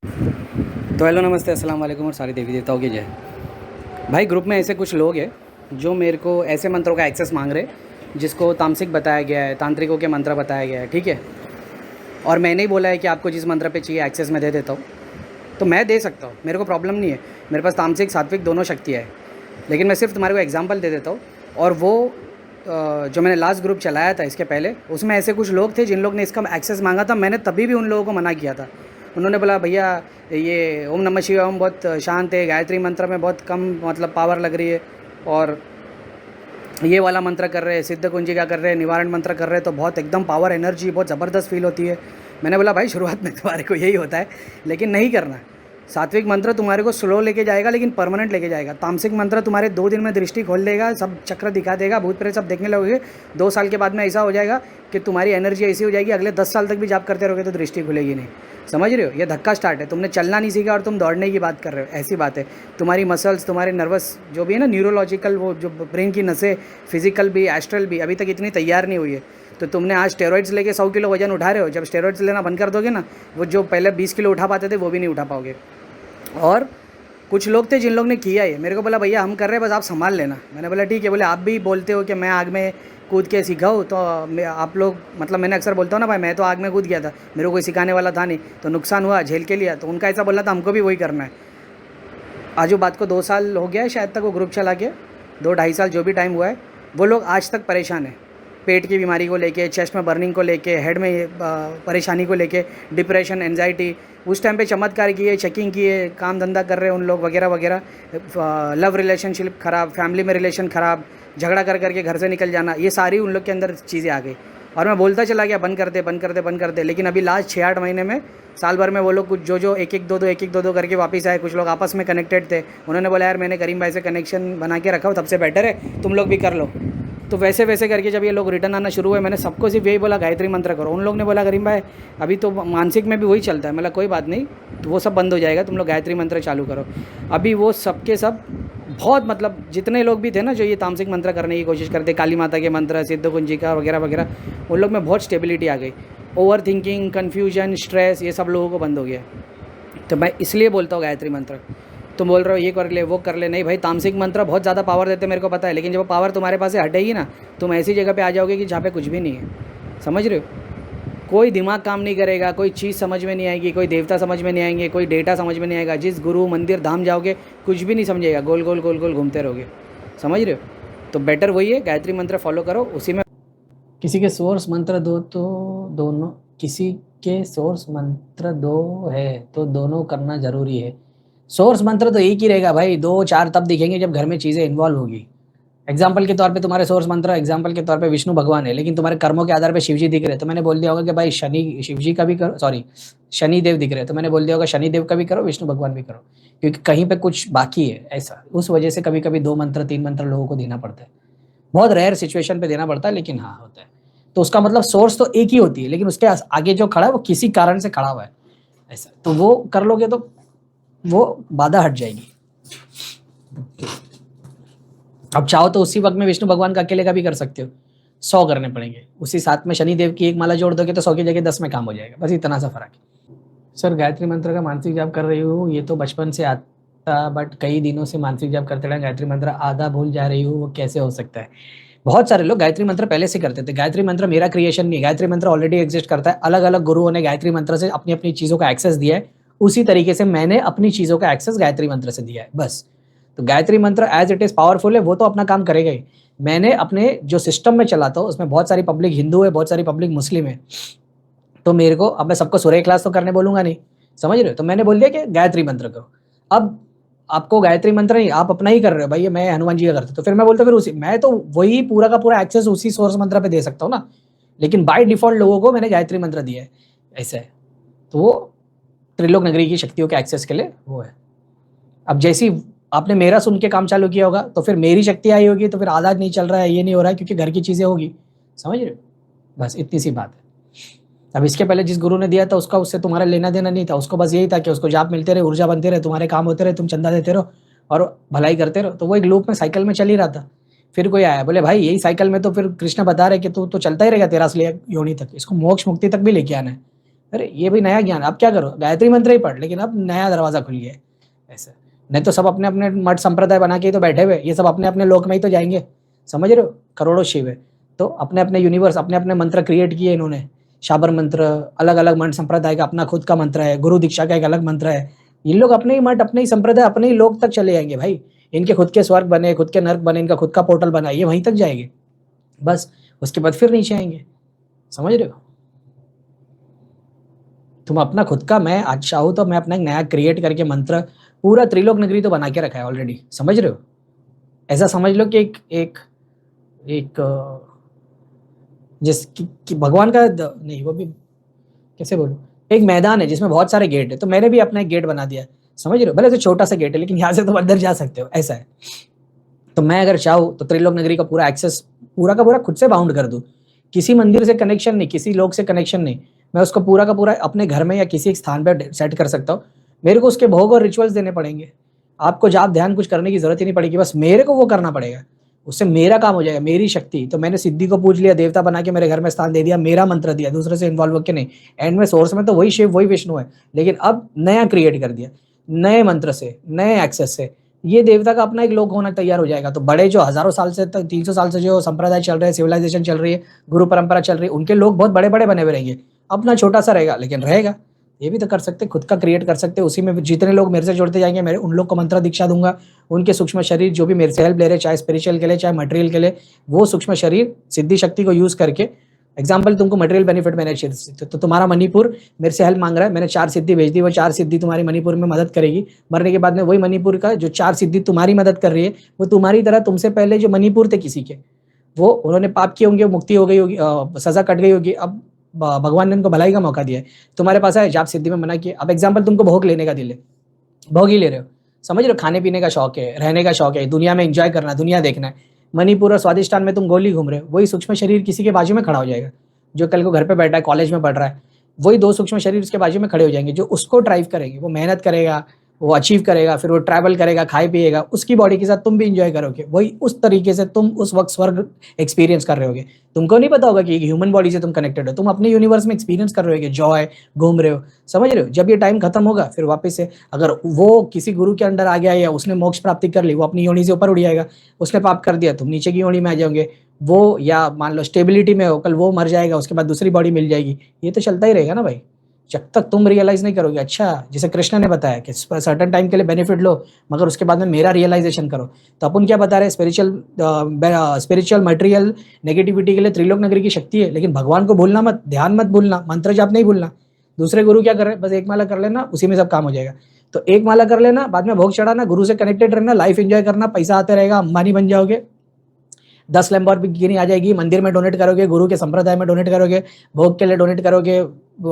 तो हेलो नमस्ते अस्सलाम वालेकुम और सारी देवी देवताओं की जय। भाई ग्रुप में ऐसे कुछ लोग हैं जो मेरे को ऐसे मंत्रों का एक्सेस मांग रहे जिसको तामसिक बताया गया है, तांत्रिकों के मंत्र बताया गया है, ठीक है। और मैंने ही बोला है कि आपको जिस मंत्र पे चाहिए एक्सेस मैं दे देता हूँ, तो मैं दे सकता हूँ, मेरे को प्रॉब्लम नहीं है। मेरे पास तामसिक सात्विक दोनों शक्तियाँ है। लेकिन मैं सिर्फ तुम्हारे को एग्जाम्पल दे देता हूँ। और वो जो मैंने लास्ट ग्रुप चलाया था इसके पहले, उसमें ऐसे कुछ लोग थे जिन लोग ने इसका एक्सेस मांगा था। मैंने तभी भी उन लोगों को मना किया था। उन्होंने बोला भैया ये ओम नमः शिवाय ओम बहुत शांत है, गायत्री मंत्र में बहुत कम मतलब पावर लग रही है, और ये वाला मंत्र कर रहे हैं, सिद्ध कुंजिका कर रहे हैं, निवारण मंत्र कर रहे हैं तो बहुत एकदम पावर एनर्जी बहुत ज़बरदस्त फील होती है। मैंने बोला भाई शुरुआत में तुम्हारे को यही होता है, लेकिन नहीं करना। सात्विक मंत्र तुम्हारे को स्लो लेके जाएगा लेकिन परमानेंट लेके जाएगा। तामसिक मंत्र तुम्हारे 2 दिन में दृष्टि खोल देगा, सब चक्र दिखा देगा, भूत प्रेत सब देखने लगोगे। 2 साल के बाद में ऐसा हो जाएगा कि तुम्हारी एनर्जी ऐसी हो जाएगी, अगले 10 साल तक भी जाप करते रहोगे तो दृष्टि खुलेगी नहीं। समझ रहे हो? ये धक्का स्टार्ट है। तुमने चलना नहीं सीखा और तुम दौड़ने की बात कर रहे हो, ऐसी बात है। तुम्हारी मसल्स, तुम्हारे नर्वस जो भी है ना, न्यूरोलॉजिकल, वो जो ब्रेन की नसें, फिजिकल भी एस्ट्रल भी अभी तक इतनी तैयार नहीं हुई है। तो तुमने आज स्टेरॉइड्स लेके 100 किलो वजन उठा रहे हो, जब स्टेरॉइड्स लेना बंद कर दोगे ना, वो जो पहले 20 किलो उठा पाते थे वो भी नहीं उठा पाओगे। और कुछ लोग थे जिन लोग ने किया ये, मेरे को बोला भैया हम कर रहे हैं बस आप संभाल लेना। मैंने बोला ठीक है। बोले आप भी बोलते हो कि मैं आग में कूद के सीखा हूँ, तो आप लोग मतलब मैंने अक्सर बोलता हूँ ना भाई मैं तो आग में कूद गया था, मेरे को कोई सिखाने वाला था नहीं, तो नुकसान हुआ झेल के लिया। तो उनका ऐसा बोलना था हमको भी वही करना है। आज वो बात को 2 साल हो गया है शायद तक वो ग्रुप चला के, 2-2.5 साल जो भी टाइम हुआ है। वो लोग आज तक परेशान हैं, पेट की बीमारी को लेके, चेस्ट में बर्निंग को लेके, हेड में परेशानी को लेके, डिप्रेशन, एंजाइटी। उस टाइम पे चमत्कार किए, चेकिंग किए, काम धंधा कर रहे हैं उन लोग वगैरह वगैरह। लव रिलेशनशिप ख़राब, फैमिली में रिलेशन ख़राब, झगड़ा कर करके घर से निकल जाना, ये सारी उन लोग के अंदर चीज़ें आ गई। और मैं बोलता चला गया बंद कर दे बंद कर दे बंद कर दे। लेकिन अभी लास्ट 6-8 महीने में, साल भर में वो लोग कुछ जो 1-1 2-2 करके वापस आए। कुछ लोग आपस में कनेक्टेड थे, उन्होंने बोला यार मैंने करीम भाई से कनेक्शन बना के रखा हो, तब से बेटर है तुम लोग भी कर लो। तो वैसे वैसे करके जब ये लोग रिटर्न आना शुरू हुए, मैंने सबको सिर्फ यही बोला गायत्री मंत्र करो। उन लोग ने बोला करीम भाई अभी तो मानसिक में भी वही चलता है। मतलब कोई बात नहीं, तो वो सब बंद हो जाएगा, तुम लोग गायत्री मंत्र चालू करो। अभी वो सब के सब बहुत मतलब जितने लोग भी थे ना जो ये तामसिक मंत्र करने की कोशिश करते, काली माता के मंत्र, सिद्ध कुंजिका वगैरह वगैरह, उन लोग में बहुत स्टेबिलिटी आ गई। ओवर थिंकिंग, कन्फ्यूजन, स्ट्रेस, ये सब लोगों को बंद हो गया। तो मैं इसलिए बोलता हूँ गायत्री मंत्र। तुम बोल रहे हो ये कर ले वो कर ले, नहीं भाई तामसिक मंत्र बहुत ज़्यादा पावर देते मेरे को पता है, लेकिन जब वो पावर तुम्हारे पास से हटेगी ना, तुम ऐसी जगह पे आ जाओगे कि जहाँ पे कुछ भी नहीं है। समझ रहे हो? कोई दिमाग काम नहीं करेगा, कोई चीज़ समझ में नहीं आएगी, कोई देवता समझ में नहीं आएंगे, कोई डेटा समझ में नहीं आएगा। जिस गुरु मंदिर धाम जाओगे कुछ भी नहीं समझेगा, गोल गोल गोल गोल घूमते रहोगे। समझ रहे हो? तो बेटर वही है, गायत्री मंत्र फॉलो करो, उसी में। किसी के सोर्स मंत्र दो तो दोनों, किसी के सोर्स मंत्र दो है तो दोनों करना ज़रूरी है। सोर्स मंत्र तो एक ही रहेगा भाई, 2-4 तब दिखेंगे जब घर में चीज़ें इन्वॉल्व होगी। एग्जाम्पल के तौर पे तुम्हारे सोर्स मंत्र एग्जाम्पल के तौर पे विष्णु भगवान है, लेकिन तुम्हारे कर्मों के आधार पे शिव जी दिख रहे हैं, तो मैंने बोल दिया होगा कि भाई शनि, शिव जी का भी करो, सॉरी शनि देव दिख रहे हैं तो मैंने बोल दिया होगा शनि देव का भी करो, विष्णु भगवान भी करो, क्योंकि कहीं पे कुछ बाकी है ऐसा। उस वजह से कभी कभी 2 मंत्र 3 मंत्र लोगों को देना पड़ता है, बहुत रेयर सिचुएशन पे देना पड़ता है, लेकिन हाँ होता है। तो उसका मतलब सोर्स तो एक ही होती है, लेकिन उसके आगे जो खड़ा है वो किसी कारण से खड़ा हुआ है ऐसा, तो वो कर लोगे तो वो बाधा हट जाएगी। अब चाहो तो उसी वक्त में विष्णु भगवान का अकेले का भी कर सकते हो, 100 करने पड़ेंगे। उसी साथ में शनि देव की एक माला जोड़ दोगे तो 100 की जगह 10 में काम हो जाएगा, बस इतना सा फर्क है। सर गायत्री मंत्र का मानसिक जाप कर रही हूँ, ये तो बचपन से आता, बट कई दिनों से मानसिक जाप करते रहे, गायत्री मंत्र आधा भूल जा रही हूँ, वो कैसे हो सकता है? बहुत सारे लोग गायत्री मंत्र पहले से करते थे। गायत्री मंत्र मेरा क्रिएशन नहीं है, गायत्री मंत्र ऑलरेडी एग्जिस्ट करता है। अलग अलग गुरुओं ने गायत्री मंत्र से अपनी अपनी चीज़ों का एक्सेस दिया है, उसी तरीके से मैंने अपनी चीज़ों का एक्सेस गायत्री मंत्र से दिया है बस। तो गायत्री मंत्र एज इट इज़ पावरफुल है, वो तो अपना काम करेगा ही। मैंने अपने जो सिस्टम में चलाता हूँ उसमें बहुत सारी पब्लिक हिंदू है, बहुत सारी पब्लिक मुस्लिम है, तो मेरे को, अब मैं सबको सूर्य क्लास तो करने बोलूंगा नहीं, समझ रहे हो? तो मैंने बोल दिया कि गायत्री मंत्र करो। अब आपको गायत्री मंत्र नहीं, आप अपना ही कर रहे हो भाई, मैं हनुमान जी का करता, तो फिर मैं बोलता फिर उसी, मैं तो वही पूरा का पूरा एक्सेस उसी सोर्स मंत्र पे दे सकता हूँ ना, लेकिन बाय डिफॉल्ट लोगों को मैंने गायत्री मंत्र दिया है, ऐसा है। तो वो त्रिलोक नगरी की शक्तियों के एक्सेस के लिए वो है। अब जैसी आपने मेरा सुन के काम चालू किया होगा तो फिर मेरी शक्ति आई होगी, तो फिर आधा नहीं चल रहा है, ये नहीं हो रहा है, क्योंकि घर की चीज़ें होगी। समझ रहे हो? बस इतनी सी बात है। अब इसके पहले जिस गुरु ने दिया था उसका उससे तुम्हारा लेना देना नहीं था, उसको बस यही था कि उसको जाप मिलते रहे, ऊर्जा बनते रहे, तुम्हारे काम होते रहे, तुम चंदा देते रहो और भलाई करते रहो, तो वो एक लूप में साइकिल में चल ही रहा था। फिर कोई आया बोले भाई यही साइकिल में तो फिर कृष्ण बता रहे कि तू तो चलता ही रहेगा 13 से योनि तक, इसको मोक्ष मुक्ति तक भी लेके आना है, अरे ये भी नया ज्ञान, अब क्या करो, गायत्री मंत्र ही पढ़, लेकिन अब नया दरवाजा खुल गया है ऐसा। नहीं तो सब अपने अपने मठ संप्रदाय बना के ही तो बैठे हुए, ये सब अपने अपने लोक में ही तो जाएंगे, समझ रहे हो, करोड़ों शिव है, तो अपने अपने यूनिवर्स, अपने अपने मंत्र क्रिएट किए इन्होंने, शाबर मंत्र, अलग अलग मठ संप्रदाय का अपना खुद का मंत्र है, गुरु दीक्षा का एक अलग मंत्र है। ये लोग अपने ही मठ, अपने ही संप्रदाय, अपने ही लोक तक चले जाएंगे भाई, इनके खुद के स्वर्ग बने, खुद के नर्क बने, इनका खुद का पोर्टल बना, ये वहीं तक जाएंगे बस, उसके बाद फिर नीचे आएंगे, समझ रहे हो। तुम अपना खुद का, मैं आज चाहूँ तो मैं अपना एक नया क्रिएट करके मंत्र, पूरा त्रिलोक नगरी तो बना के रखा है ऑलरेडी, समझ रहे हो। ऐसा समझ लो कि एक एक जिस कि भगवान का नहीं, वो भी कैसे बोलूं, एक मैदान है जिसमें बहुत सारे गेट है, तो मैंने भी अपना एक गेट बना दिया, समझ रहे हो, भले तो छोटा सा गेट है लेकिन यहाँ से तुम अंदर जा सकते हो, ऐसा है। तो मैं अगर चाहूँ तो त्रिलोक नगरी का पूरा एक्सेस पूरा का पूरा खुद से बाउंड कर दूं, किसी मंदिर से कनेक्शन नहीं, किसी लोग से कनेक्शन नहीं, मैं उसको पूरा का पूरा अपने घर में या किसी एक स्थान पर सेट कर सकता हूँ। मेरे को उसके भोग और रिचुअल्स देने पड़ेंगे, आपको जाप ध्यान कुछ करने की जरूरत ही नहीं पड़ेगी, बस मेरे को वो करना पड़ेगा, उससे मेरा काम हो जाएगा, मेरी शक्ति। तो मैंने सिद्धि को पूज लिया, देवता बना के मेरे घर में स्थान दे दिया, मेरा मंत्र दिया, दूसरे से इन्वॉल्व होकर नहीं, एंड में सोर्स में तो वही शिव वही विष्णु है, लेकिन अब नया क्रिएट कर दिया, नए मंत्र से, नए एक्सेस से, ये देवता का अपना एक लोक होना तैयार हो जाएगा। तो बड़े जो हजारों साल से तक 300 साल से जो संप्रदाय चल रहे हैं, सिविलाइजेशन चल रही है, गुरु परंपरा चल रही है, उनके लोग बहुत बड़े बड़े बने हुए रहेंगे, अपना छोटा सा रहेगा लेकिन रहेगा। ये भी तो कर सकते, खुद का क्रिएट कर सकते, उसी में जितने लोग मेरे से जुड़ते जाएंगे, मेरे उन लोग को मंत्र दीक्षा दूंगा, उनके सूक्ष्म शरीर जो भी मेरे से हेल्प ले रहे हैं, चाहे स्पिरिचुअल के लिए चाहे मटेरियल के लिए, वो सूक्ष्म शरीर सिद्धि शक्ति को यूज करके, एग्जाम्पल तुमको मटेरियल बेनिफिट मैंने तो तुम्हारा मणिपुर मेरे से हेल्प मांग रहा है, मैंने 4 सिद्धि भेज दी, वो 4 सिद्धि तुम्हारी मणिपुर में मदद करेगी, मरने के बाद में वही मणिपुर का जो 4 सिद्धि तुम्हारी मदद कर रही है, वो तुम्हारी तरह तुमसे पहले जो मणिपुर थे किसी के, वो उन्होंने पाप किए होंगे, मुक्ति हो गई होगी, सजा कट गई होगी, अब भगवान ने उनको भलाई का मौका दिया है, तुम्हारे पास है जाप सिद्धि में मना किया, अब एग्जाम्पल तुमको भोग लेने का दिल है, भोग ही ले रहे हो, समझ रहे हो, खाने पीने का शौक है, रहने का शौक है, दुनिया में एंजॉय करना, दुनिया देखना है, मणिपुर और स्वादिष्टान में तुम गोली घूम रहे हो, वही सूक्ष्म शरीर किसी के बाजू में खड़ा हो जाएगा, जो कल को घर पे बैठा है, कॉलेज में पढ़ रहा है, वही 2 सूक्ष्म शरीर उसके बाजू में खड़े हो जाएंगे, जो उसको ड्राइव करेंगे, वो मेहनत करेगा, वो अचीव करेगा, फिर वो ट्रैवल करेगा, खाए पिएगा, उसकी बॉडी के साथ तुम भी इंजॉय करोगे, वही उस तरीके से तुम उस वक्त स्वर्ग एक्सपीरियंस कर रहे होगे। तुमको नहीं पता होगा कि ह्यूमन बॉडी से तुम कनेक्टेड हो, तुम अपने यूनिवर्स में एक्सपीरियंस कर रहे होगे, जॉय, घूम रहे हो, समझ रहे हो। जब ये टाइम खत्म होगा फिर वापस से अगर वो किसी गुरु के अंडर आ गया या उसने मोक्ष प्राप्ति कर ली, वो अपनी योनि से ऊपर उड़ जाएगा, उसने पाप कर दिया, तुम नीचे की योनि में आ जाओगे, वो या मान लो स्टेबिलिटी में हो, कल वो मर जाएगा, उसके बाद दूसरी बॉडी मिल जाएगी, ये तो चलता ही रहेगा ना भाई, जब तक तुम रियलाइज नहीं करोगे। अच्छा, जैसे कृष्ण ने बताया कि सर्टेन टाइम के लिए बेनिफिट लो मगर उसके बाद में मेरा रियलाइजेशन करो, तो अपन क्या बता रहे हैं, स्पिरिचुअल मटेरियल नेगेटिविटी के लिए त्रिलोक नगरी की शक्ति है, लेकिन भगवान को भूलना मत, ध्यान मत भूलना, मंत्र जाप नहीं भूलना। दूसरे गुरु क्या कर रहे हैं, बस एक माला कर लेना, उसी में सब काम हो जाएगा। तो एक माला कर लेना, बाद में भोग चढ़ाना, गुरु से कनेक्टेड रहना, लाइफ एंजॉय करना, पैसा आते रहेगा, अंबानी बन जाओगे, 10 लैम्बोर्गिनी आ जाएगी, मंदिर में डोनेट करोगे, गुरु के संप्रदाय में डोनेट करोगे, भोग के लिए डोनेट करोगे,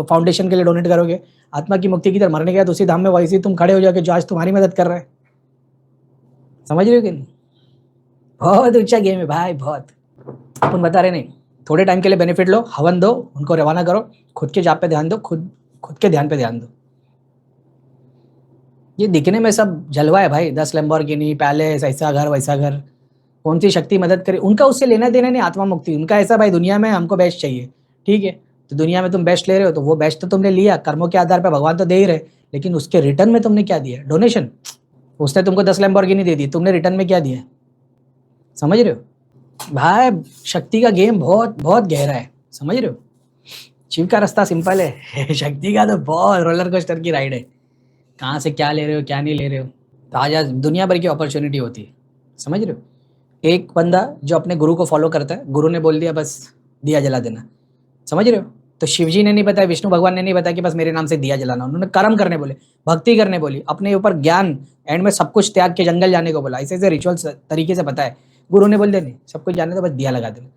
फाउंडेशन के लिए डोनेट करोगे, आत्मा की मुक्ति की तरफ मरने के बाद उसी धाम में वैसे ही तुम खड़े हो जाओगे जो आज तुम्हारी मदद कर रहा है। समझ रहे हो कि नहीं? बहुत ऊंचा गेम है भाई, बहुत। अपन बता रहे नहीं, थोड़े टाइम के लिए बेनिफिट लो, हवन दो, उनको रवाना करो, खुद के जाप पे ध्यान दो, खुद के ध्यान पे ध्यान दो। ये दिखने में सब जलवा है भाई, 10 लैम्बोर्गिनी, पैलेस, ऐसा घर वैसा घर, कौन सी शक्ति मदद करे, उनका उससे लेना देना नहीं, आत्मा मुक्ति उनका ऐसा, भाई दुनिया में हमको बेस्ट चाहिए, ठीक है, तो दुनिया में तुम बेस्ट ले रहे हो, तो वो बेस्ट तो तुमने लिया, कर्मों के आधार पर भगवान तो दे ही रहे, लेकिन उसके रिटर्न में तुमने क्या दिया, डोनेशन। उसने तुमको 10 लैम्बोर्गिनी दे दी, तुमने रिटर्न में क्या दिया, समझ रहे हो भाई। शक्ति का गेम बहुत बहुत गहरा है, समझ रहे हो। शिव का रास्ता सिंपल है शक्ति का तो बहुत रोलर कोस्टर की राइड है, कहाँ से क्या ले रहे हो क्या नहीं ले रहे हो, तो आज दुनिया भर की अपॉर्चुनिटी होती है, समझ रहे हो। एक बंदा जो अपने गुरु को फॉलो करता है, गुरु ने बोल दिया बस दिया जला देना, समझ रहे हो, तो शिव जी ने नहीं बताया, विष्णु भगवान ने नहीं बताया कि बस मेरे नाम से दिया जलाना, उन्होंने कर्म करने बोले, भक्ति करने बोली, अपने ऊपर ज्ञान, एंड में सब कुछ त्याग के जंगल जाने को बोला, ऐसे ऐसे रिचुअल तरीके से बताए। गुरु ने बोल दिया नहीं सब कुछ जाने तो बस दिया लगा देना,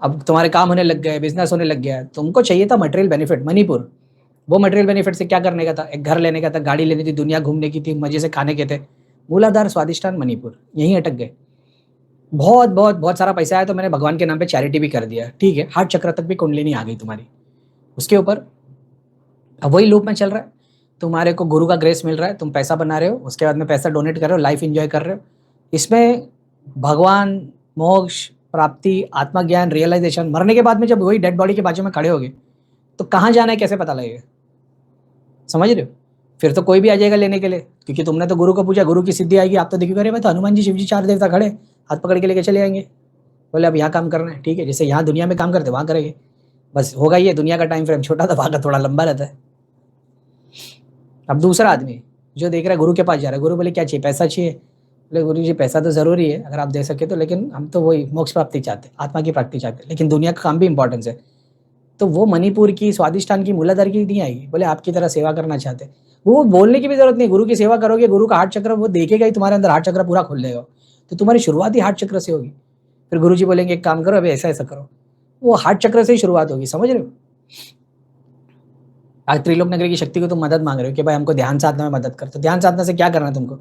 अब तुम्हारे काम होने लग गए, बिजनेस होने लग गया, तुमको चाहिए था मटेरियल बेनिफिट, मणिपुर, वो मटेरियल बेनिफिट से क्या करने का था, एक घर लेने का था, गाड़ी लेनी थी, दुनिया घूमने की थी, मजे से खाने के थे, मूलाधार स्वादिष्टान मणिपुर, यहीं अटक गए। बहुत बहुत बहुत सारा पैसा आया तो मैंने भगवान के नाम पे चैरिटी भी कर दिया, ठीक है, हार्ट चक्र तक भी कुंडलिनी आ गई तुम्हारी उसके ऊपर। अब वही लूप में चल रहा है, तुम्हारे को गुरु का ग्रेस मिल रहा है, तुम पैसा बना रहे हो, उसके बाद में पैसा डोनेट कर रहे हो, लाइफ एंजॉय कर रहे हो, इसमें भगवान, मोक्ष प्राप्ति, आत्मज्ञान, रियलाइजेशन, मरने के बाद में जब वही डेड बॉडी के बाजू में खड़े होगे तो कहाँ जाना है कैसे पता लगेगा, समझ रहे हो? फिर तो कोई भी आ जाएगा लेने के लिए, क्योंकि तुमने तो गुरु को पूछा, गुरु की सिद्धि आएगी, आप तो देखिए अरे मैं तो हनुमान जी, शिव जी, 4 देवता खड़े, हाथ पकड़ के लेके चले आएंगे। बोले अब यहाँ काम करना है, ठीक है, जैसे यहाँ दुनिया में काम करते वहाँ करेंगे, बस होगा ये, दुनिया का टाइम फ्रेम छोटा था, वहाँ का थोड़ा लंबा रहता है। अब दूसरा आदमी जो देख रहा है गुरु के पास जा रहा है, गुरु बोले क्या चाहिए, पैसा चाहिए, बोले गुरु जी पैसा तो ज़रूरी है अगर आप दे सके तो, लेकिन हम तो वही मोक्ष प्राप्ति चाहते, आत्मा की प्राप्ति चाहते, लेकिन दुनिया का काम भी इंपॉर्टेंस है। तो वो मणिपुर की, स्वादिष्ठान की, मूलाधार की नहीं आएगी, बोले आपकी तरह सेवा करना चाहते। वो बोलने की भी जरूरत नहीं, गुरु की सेवा करोगे, गुरु का हार्ट चक्र वो देखेगा ही, तुम्हारे अंदर हार्ट चक्र पूरा खुल जाएगा, तो तुम्हारी शुरुआत ही हार्ट चक्र से होगी। फिर गुरु जी बोलेंगे एक काम करो, अभी ऐसा ऐसा करो, वो हार्ट चक्र से ही शुरुआत होगी, समझ रहे हो? आज त्रिलोक नगरी की शक्ति को तुम मदद मांग रहे हो कि भाई हमको ध्यान साधना में मदद कर, तो ध्यान साधना से क्या करना है तुमको?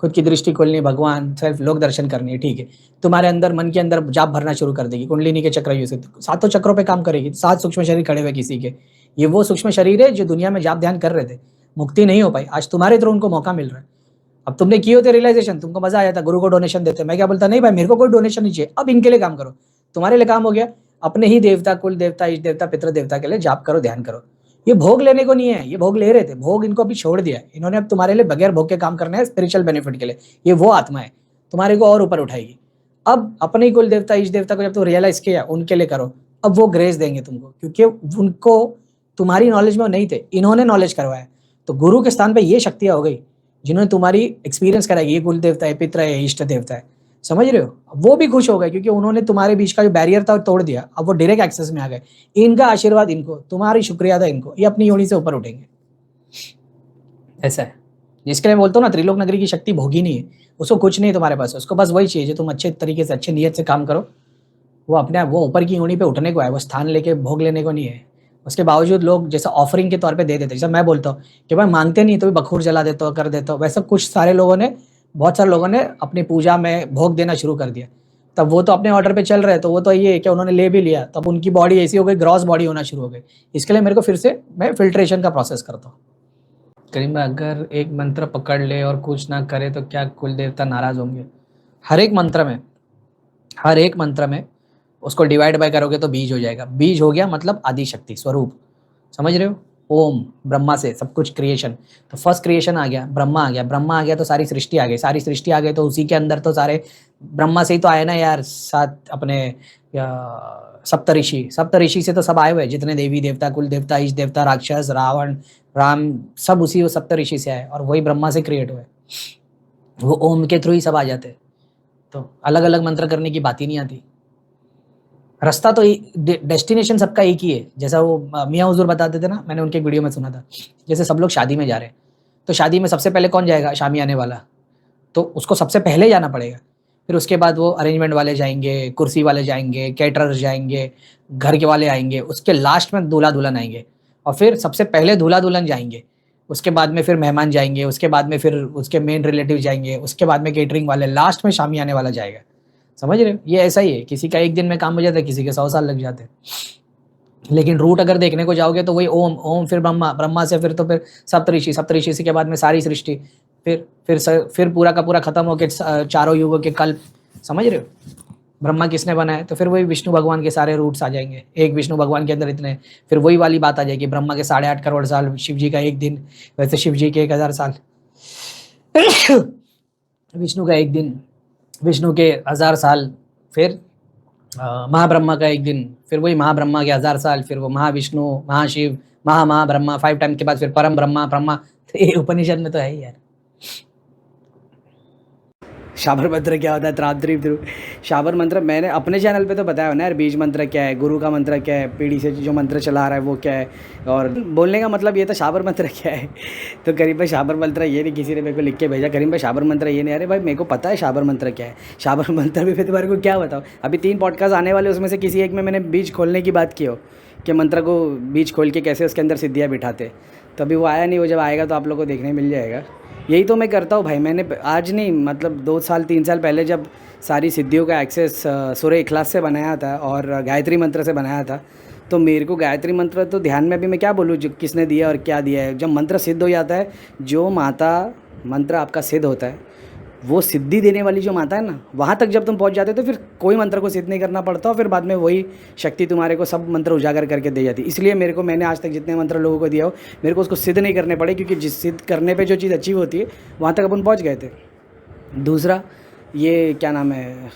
खुद की दृष्टि खोलनी है, भगवान सिर्फ लोक दर्शन करनी है, ठीक है। तुम्हारे अंदर, मन के अंदर जाप भरना शुरू कर देगी, कुंडलिनी के चक्र यूज करती, 7 चक्रों पे काम करेगी, 7 सूक्ष्म शरीर खड़े हुए किसी के, ये वो सूक्ष्म शरीर है जो दुनिया में जाप ध्यान कर रहे थे, मुक्ति नहीं हो पाई, आज तुम्हारे थ्रू उनको मौका मिल रहा है। अब तुमने किए होते रियलाइजेशन, तुमको मजा आया था, गुरु को डोनेशन देते, मैं क्या बोलता, नहीं भाई मेरे को कोई डोनेशन नहीं चाहिए, अब इनके लिए काम करो, तुम्हारे लिए काम हो गया, अपने ही देवता, कुल देवता, इष्ट देवता, पितृ देवता के लिए जाप करो, ध्यान करो। ये भोग लेने को नहीं है, ये भोग ले रहे थे, भोग इनको अभी छोड़ दिया, इन्होंने अब तुम्हारे लिए बगैर भोग के काम करना है, स्पिरिचुअल बेनिफिट के लिए। ये वो आत्मा है तुम्हारे को और ऊपर उठाएगी। अब अपने ही कुल देवता, इष्ट देवता को जब तुम रियलाइज किया, उनके लिए करो, अब वो ग्रेस देंगे तुमको, क्योंकि उनको तुम्हारी नॉलेज में नहीं थे, इन्होंने नॉलेज करवाया। तो गुरु के स्थान पर ये शक्तियां हो गई जिन्होंने तुम्हारी एक्सपीरियंस कराई, ये कुल देवता है, पितृ है, इष्ट देवता है, समझ रहे हो? वो भी खुश हो गए क्योंकि उन्होंने तुम्हारे बीच का जो बैरियर था तोड़ दिया, अब वो डायरेक्ट एक्सेस में आ गए। इनका आशीर्वाद इनको, तुम्हारी शुक्रिया था इनको, ये अपनी योनि से ऊपर उठेंगे। ऐसा है, जिसके लिए बोलता हूँ ना, त्रिलोक नगरी की शक्ति भोगी नहीं है, उसको कुछ नहीं तुम्हारे पास, उसको बस वही चाहिए जो तुम अच्छे तरीके से, अच्छे नियत से काम करो, वो अपने आप, वो ऊपर की योनि पे उठने को है, वो स्थान लेके भोग लेने को नहीं है। उसके बावजूद लोग जैसे ऑफरिंग के तौर पे दे देते, जैसे मैं बोलता हूँ कि भाई मांगते नहीं तो भी बखूर जला देता हो, कर देता हो, वैसा कुछ सारे लोगों ने, बहुत सारे लोगों ने अपनी पूजा में भोग देना शुरू कर दिया। तब वो तो अपने ऑर्डर पे चल रहे, तो वो तो ये है कि उन्होंने ले भी लिया, तब उनकी बॉडी ऐसी हो गई, ग्रॉस बॉडी होना शुरू हो गई। इसके लिए मेरे को फिर से मैं फिल्ट्रेशन का प्रोसेस करता हूँ। करीम भाई, अगर एक मंत्र पकड़ ले और कुछ ना करे तो क्या कुल देवता नाराज होंगे? हर एक मंत्र में, हर एक मंत्र में उसको डिवाइड बाय करोगे तो बीज हो जाएगा। बीज हो गया मतलब आदि शक्ति स्वरूप, समझ रहे हो? ओम, ब्रह्मा से सब कुछ क्रिएशन, तो फर्स्ट क्रिएशन आ गया, ब्रह्मा आ गया, ब्रह्मा आ गया तो सारी सृष्टि आ गई, सारी सृष्टि आ गई तो उसी के अंदर तो सारे ब्रह्मा से ही तो आए ना यार, सात अपने सप्तऋषि, सप्तऋषि से तो सब आए हुए, जितने देवी देवता, कुल देवता, इष्ट देवता, राक्षस, रावण, राम, सब उसी वो सप्तऋषि से आए और वही ब्रह्मा से क्रिएट हुए, वो ओम के थ्रू ही सब आ जाते। तो अलग अलग मंत्र करने की बात ही नहीं आती। रास्ता तो डेस्टिनेशन सबका एक ही है, जैसा वो मियाँ हुजूर बताते थे ना, मैंने उनके वीडियो में सुना था, जैसे सब लोग शादी में जा रहे हैं, तो शादी में सबसे पहले कौन जाएगा? शामियाने वाला, तो उसको सबसे पहले जाना पड़ेगा, फिर उसके बाद वो अरेंजमेंट वाले जाएंगे, कुर्सी वाले जाएंगे, कैटरर्स जाएंगे, घर के वाले आएंगे, उसके लास्ट में दूल्हा दुल्हन आएंगे, और फिर सबसे पहले दूल्हा दुल्हन जाएंगे, उसके बाद में फिर मेहमान जाएंगे, उसके बाद में फिर उसके मेन रिलेटिव जाएंगे, उसके बाद में केटरिंग वाले, लास्ट में शामियाने वाला जाएगा। समझ रहे हो? ये ऐसा ही है, किसी का एक दिन में काम हो जाता है, किसी के 100 साल लग जाते हैं। लेकिन रूट अगर देखने को जाओगे तो वही ओम, ओम फिर ब्रह्मा, ब्रह्मा से फिर सप्तऋषि, सप्तऋषि के बाद में सारी सृष्टि, फिर पूरा का पूरा खत्म होके चारों युगों के कल्प। समझ रहे हो? ब्रह्मा किसने बनाया? तो फिर वही विष्णु भगवान के सारे रूट्स आ जाएंगे, एक विष्णु भगवान के अंदर इतने, फिर वही वाली बात आ जाएगी, ब्रह्मा के 8.5 करोड़ साल, शिव जी का एक दिन, वैसे शिव जी के 1000 साल, विष्णु का एक दिन, विष्णु के 1000 साल, फिर महाब्रह्मा का एक दिन, फिर वही महाब्रह्मा के 1000 साल, फिर वो महाविष्णु, महाशिव, महाब्रह्मा, 5 टाइम के बाद फिर परम ब्रह्मा, ब्रह्मा। तो ये उपनिषद में तो है ही यार। शाबर मंत्र क्या होता है? त्राद्री ध्रुव शाबर मंत्र मैंने अपने चैनल पे तो बताया हो ना यार, बीज मंत्र क्या है, गुरु का मंत्र क्या है, पीढ़ी से जो मंत्र चला रहा है वो क्या है, और बोलने का मतलब ये था शाबर मंत्र क्या है। तो करीम भाई शाबर मंत्र ये नहीं, किसी ने मेरे को लिख के भेजा, करीम भाई शाबर मंत्र ये नहीं, अरे भाई मेरे को पता है शाबर मंत्र क्या है, शाबर मंत्र भी मैं तुम्हारे को क्या बताऊँ। अभी 3 पॉडकास्ट आने वाले, उसमें से किसी एक में मैंने बीज खोलने की बात की हो कि मंत्र को बीज खोल के कैसे उसके अंदर सिद्धियाँ बिठाते, तो अभी वो आया नहीं, वो जब आएगा तो आप लोग को देखने मिल जाएगा। यही तो मैं करता हूँ भाई, मैंने आज नहीं मतलब 2 साल 3 साल पहले जब सारी सिद्धियों का एक्सेस सूर्य इखलास से बनाया था और गायत्री मंत्र से बनाया था, तो मेरे को गायत्री मंत्र तो ध्यान में, अभी मैं क्या बोलूँ जो किसने दिया और क्या दिया है, जब मंत्र सिद्ध हो जाता है, जो माता मंत्र आपका सिद्ध होता है वो सिद्धि देने वाली जो माता है ना, वहाँ तक जब तुम पहुँच जाते हो तो फिर कोई मंत्र को सिद्ध नहीं करना पड़ता और फिर बाद में वही शक्ति तुम्हारे को सब मंत्र उजागर करके दे जाती। इसलिए मेरे को, मैंने आज तक जितने मंत्र लोगों को दिया हो, मेरे को उसको सिद्ध नहीं करने पड़े, क्योंकि जिस सिद्ध करने पे जो चीज़ अचीव होती है वहाँ तक अपन पहुँच गए थे। दूसरा, ये क्या नाम है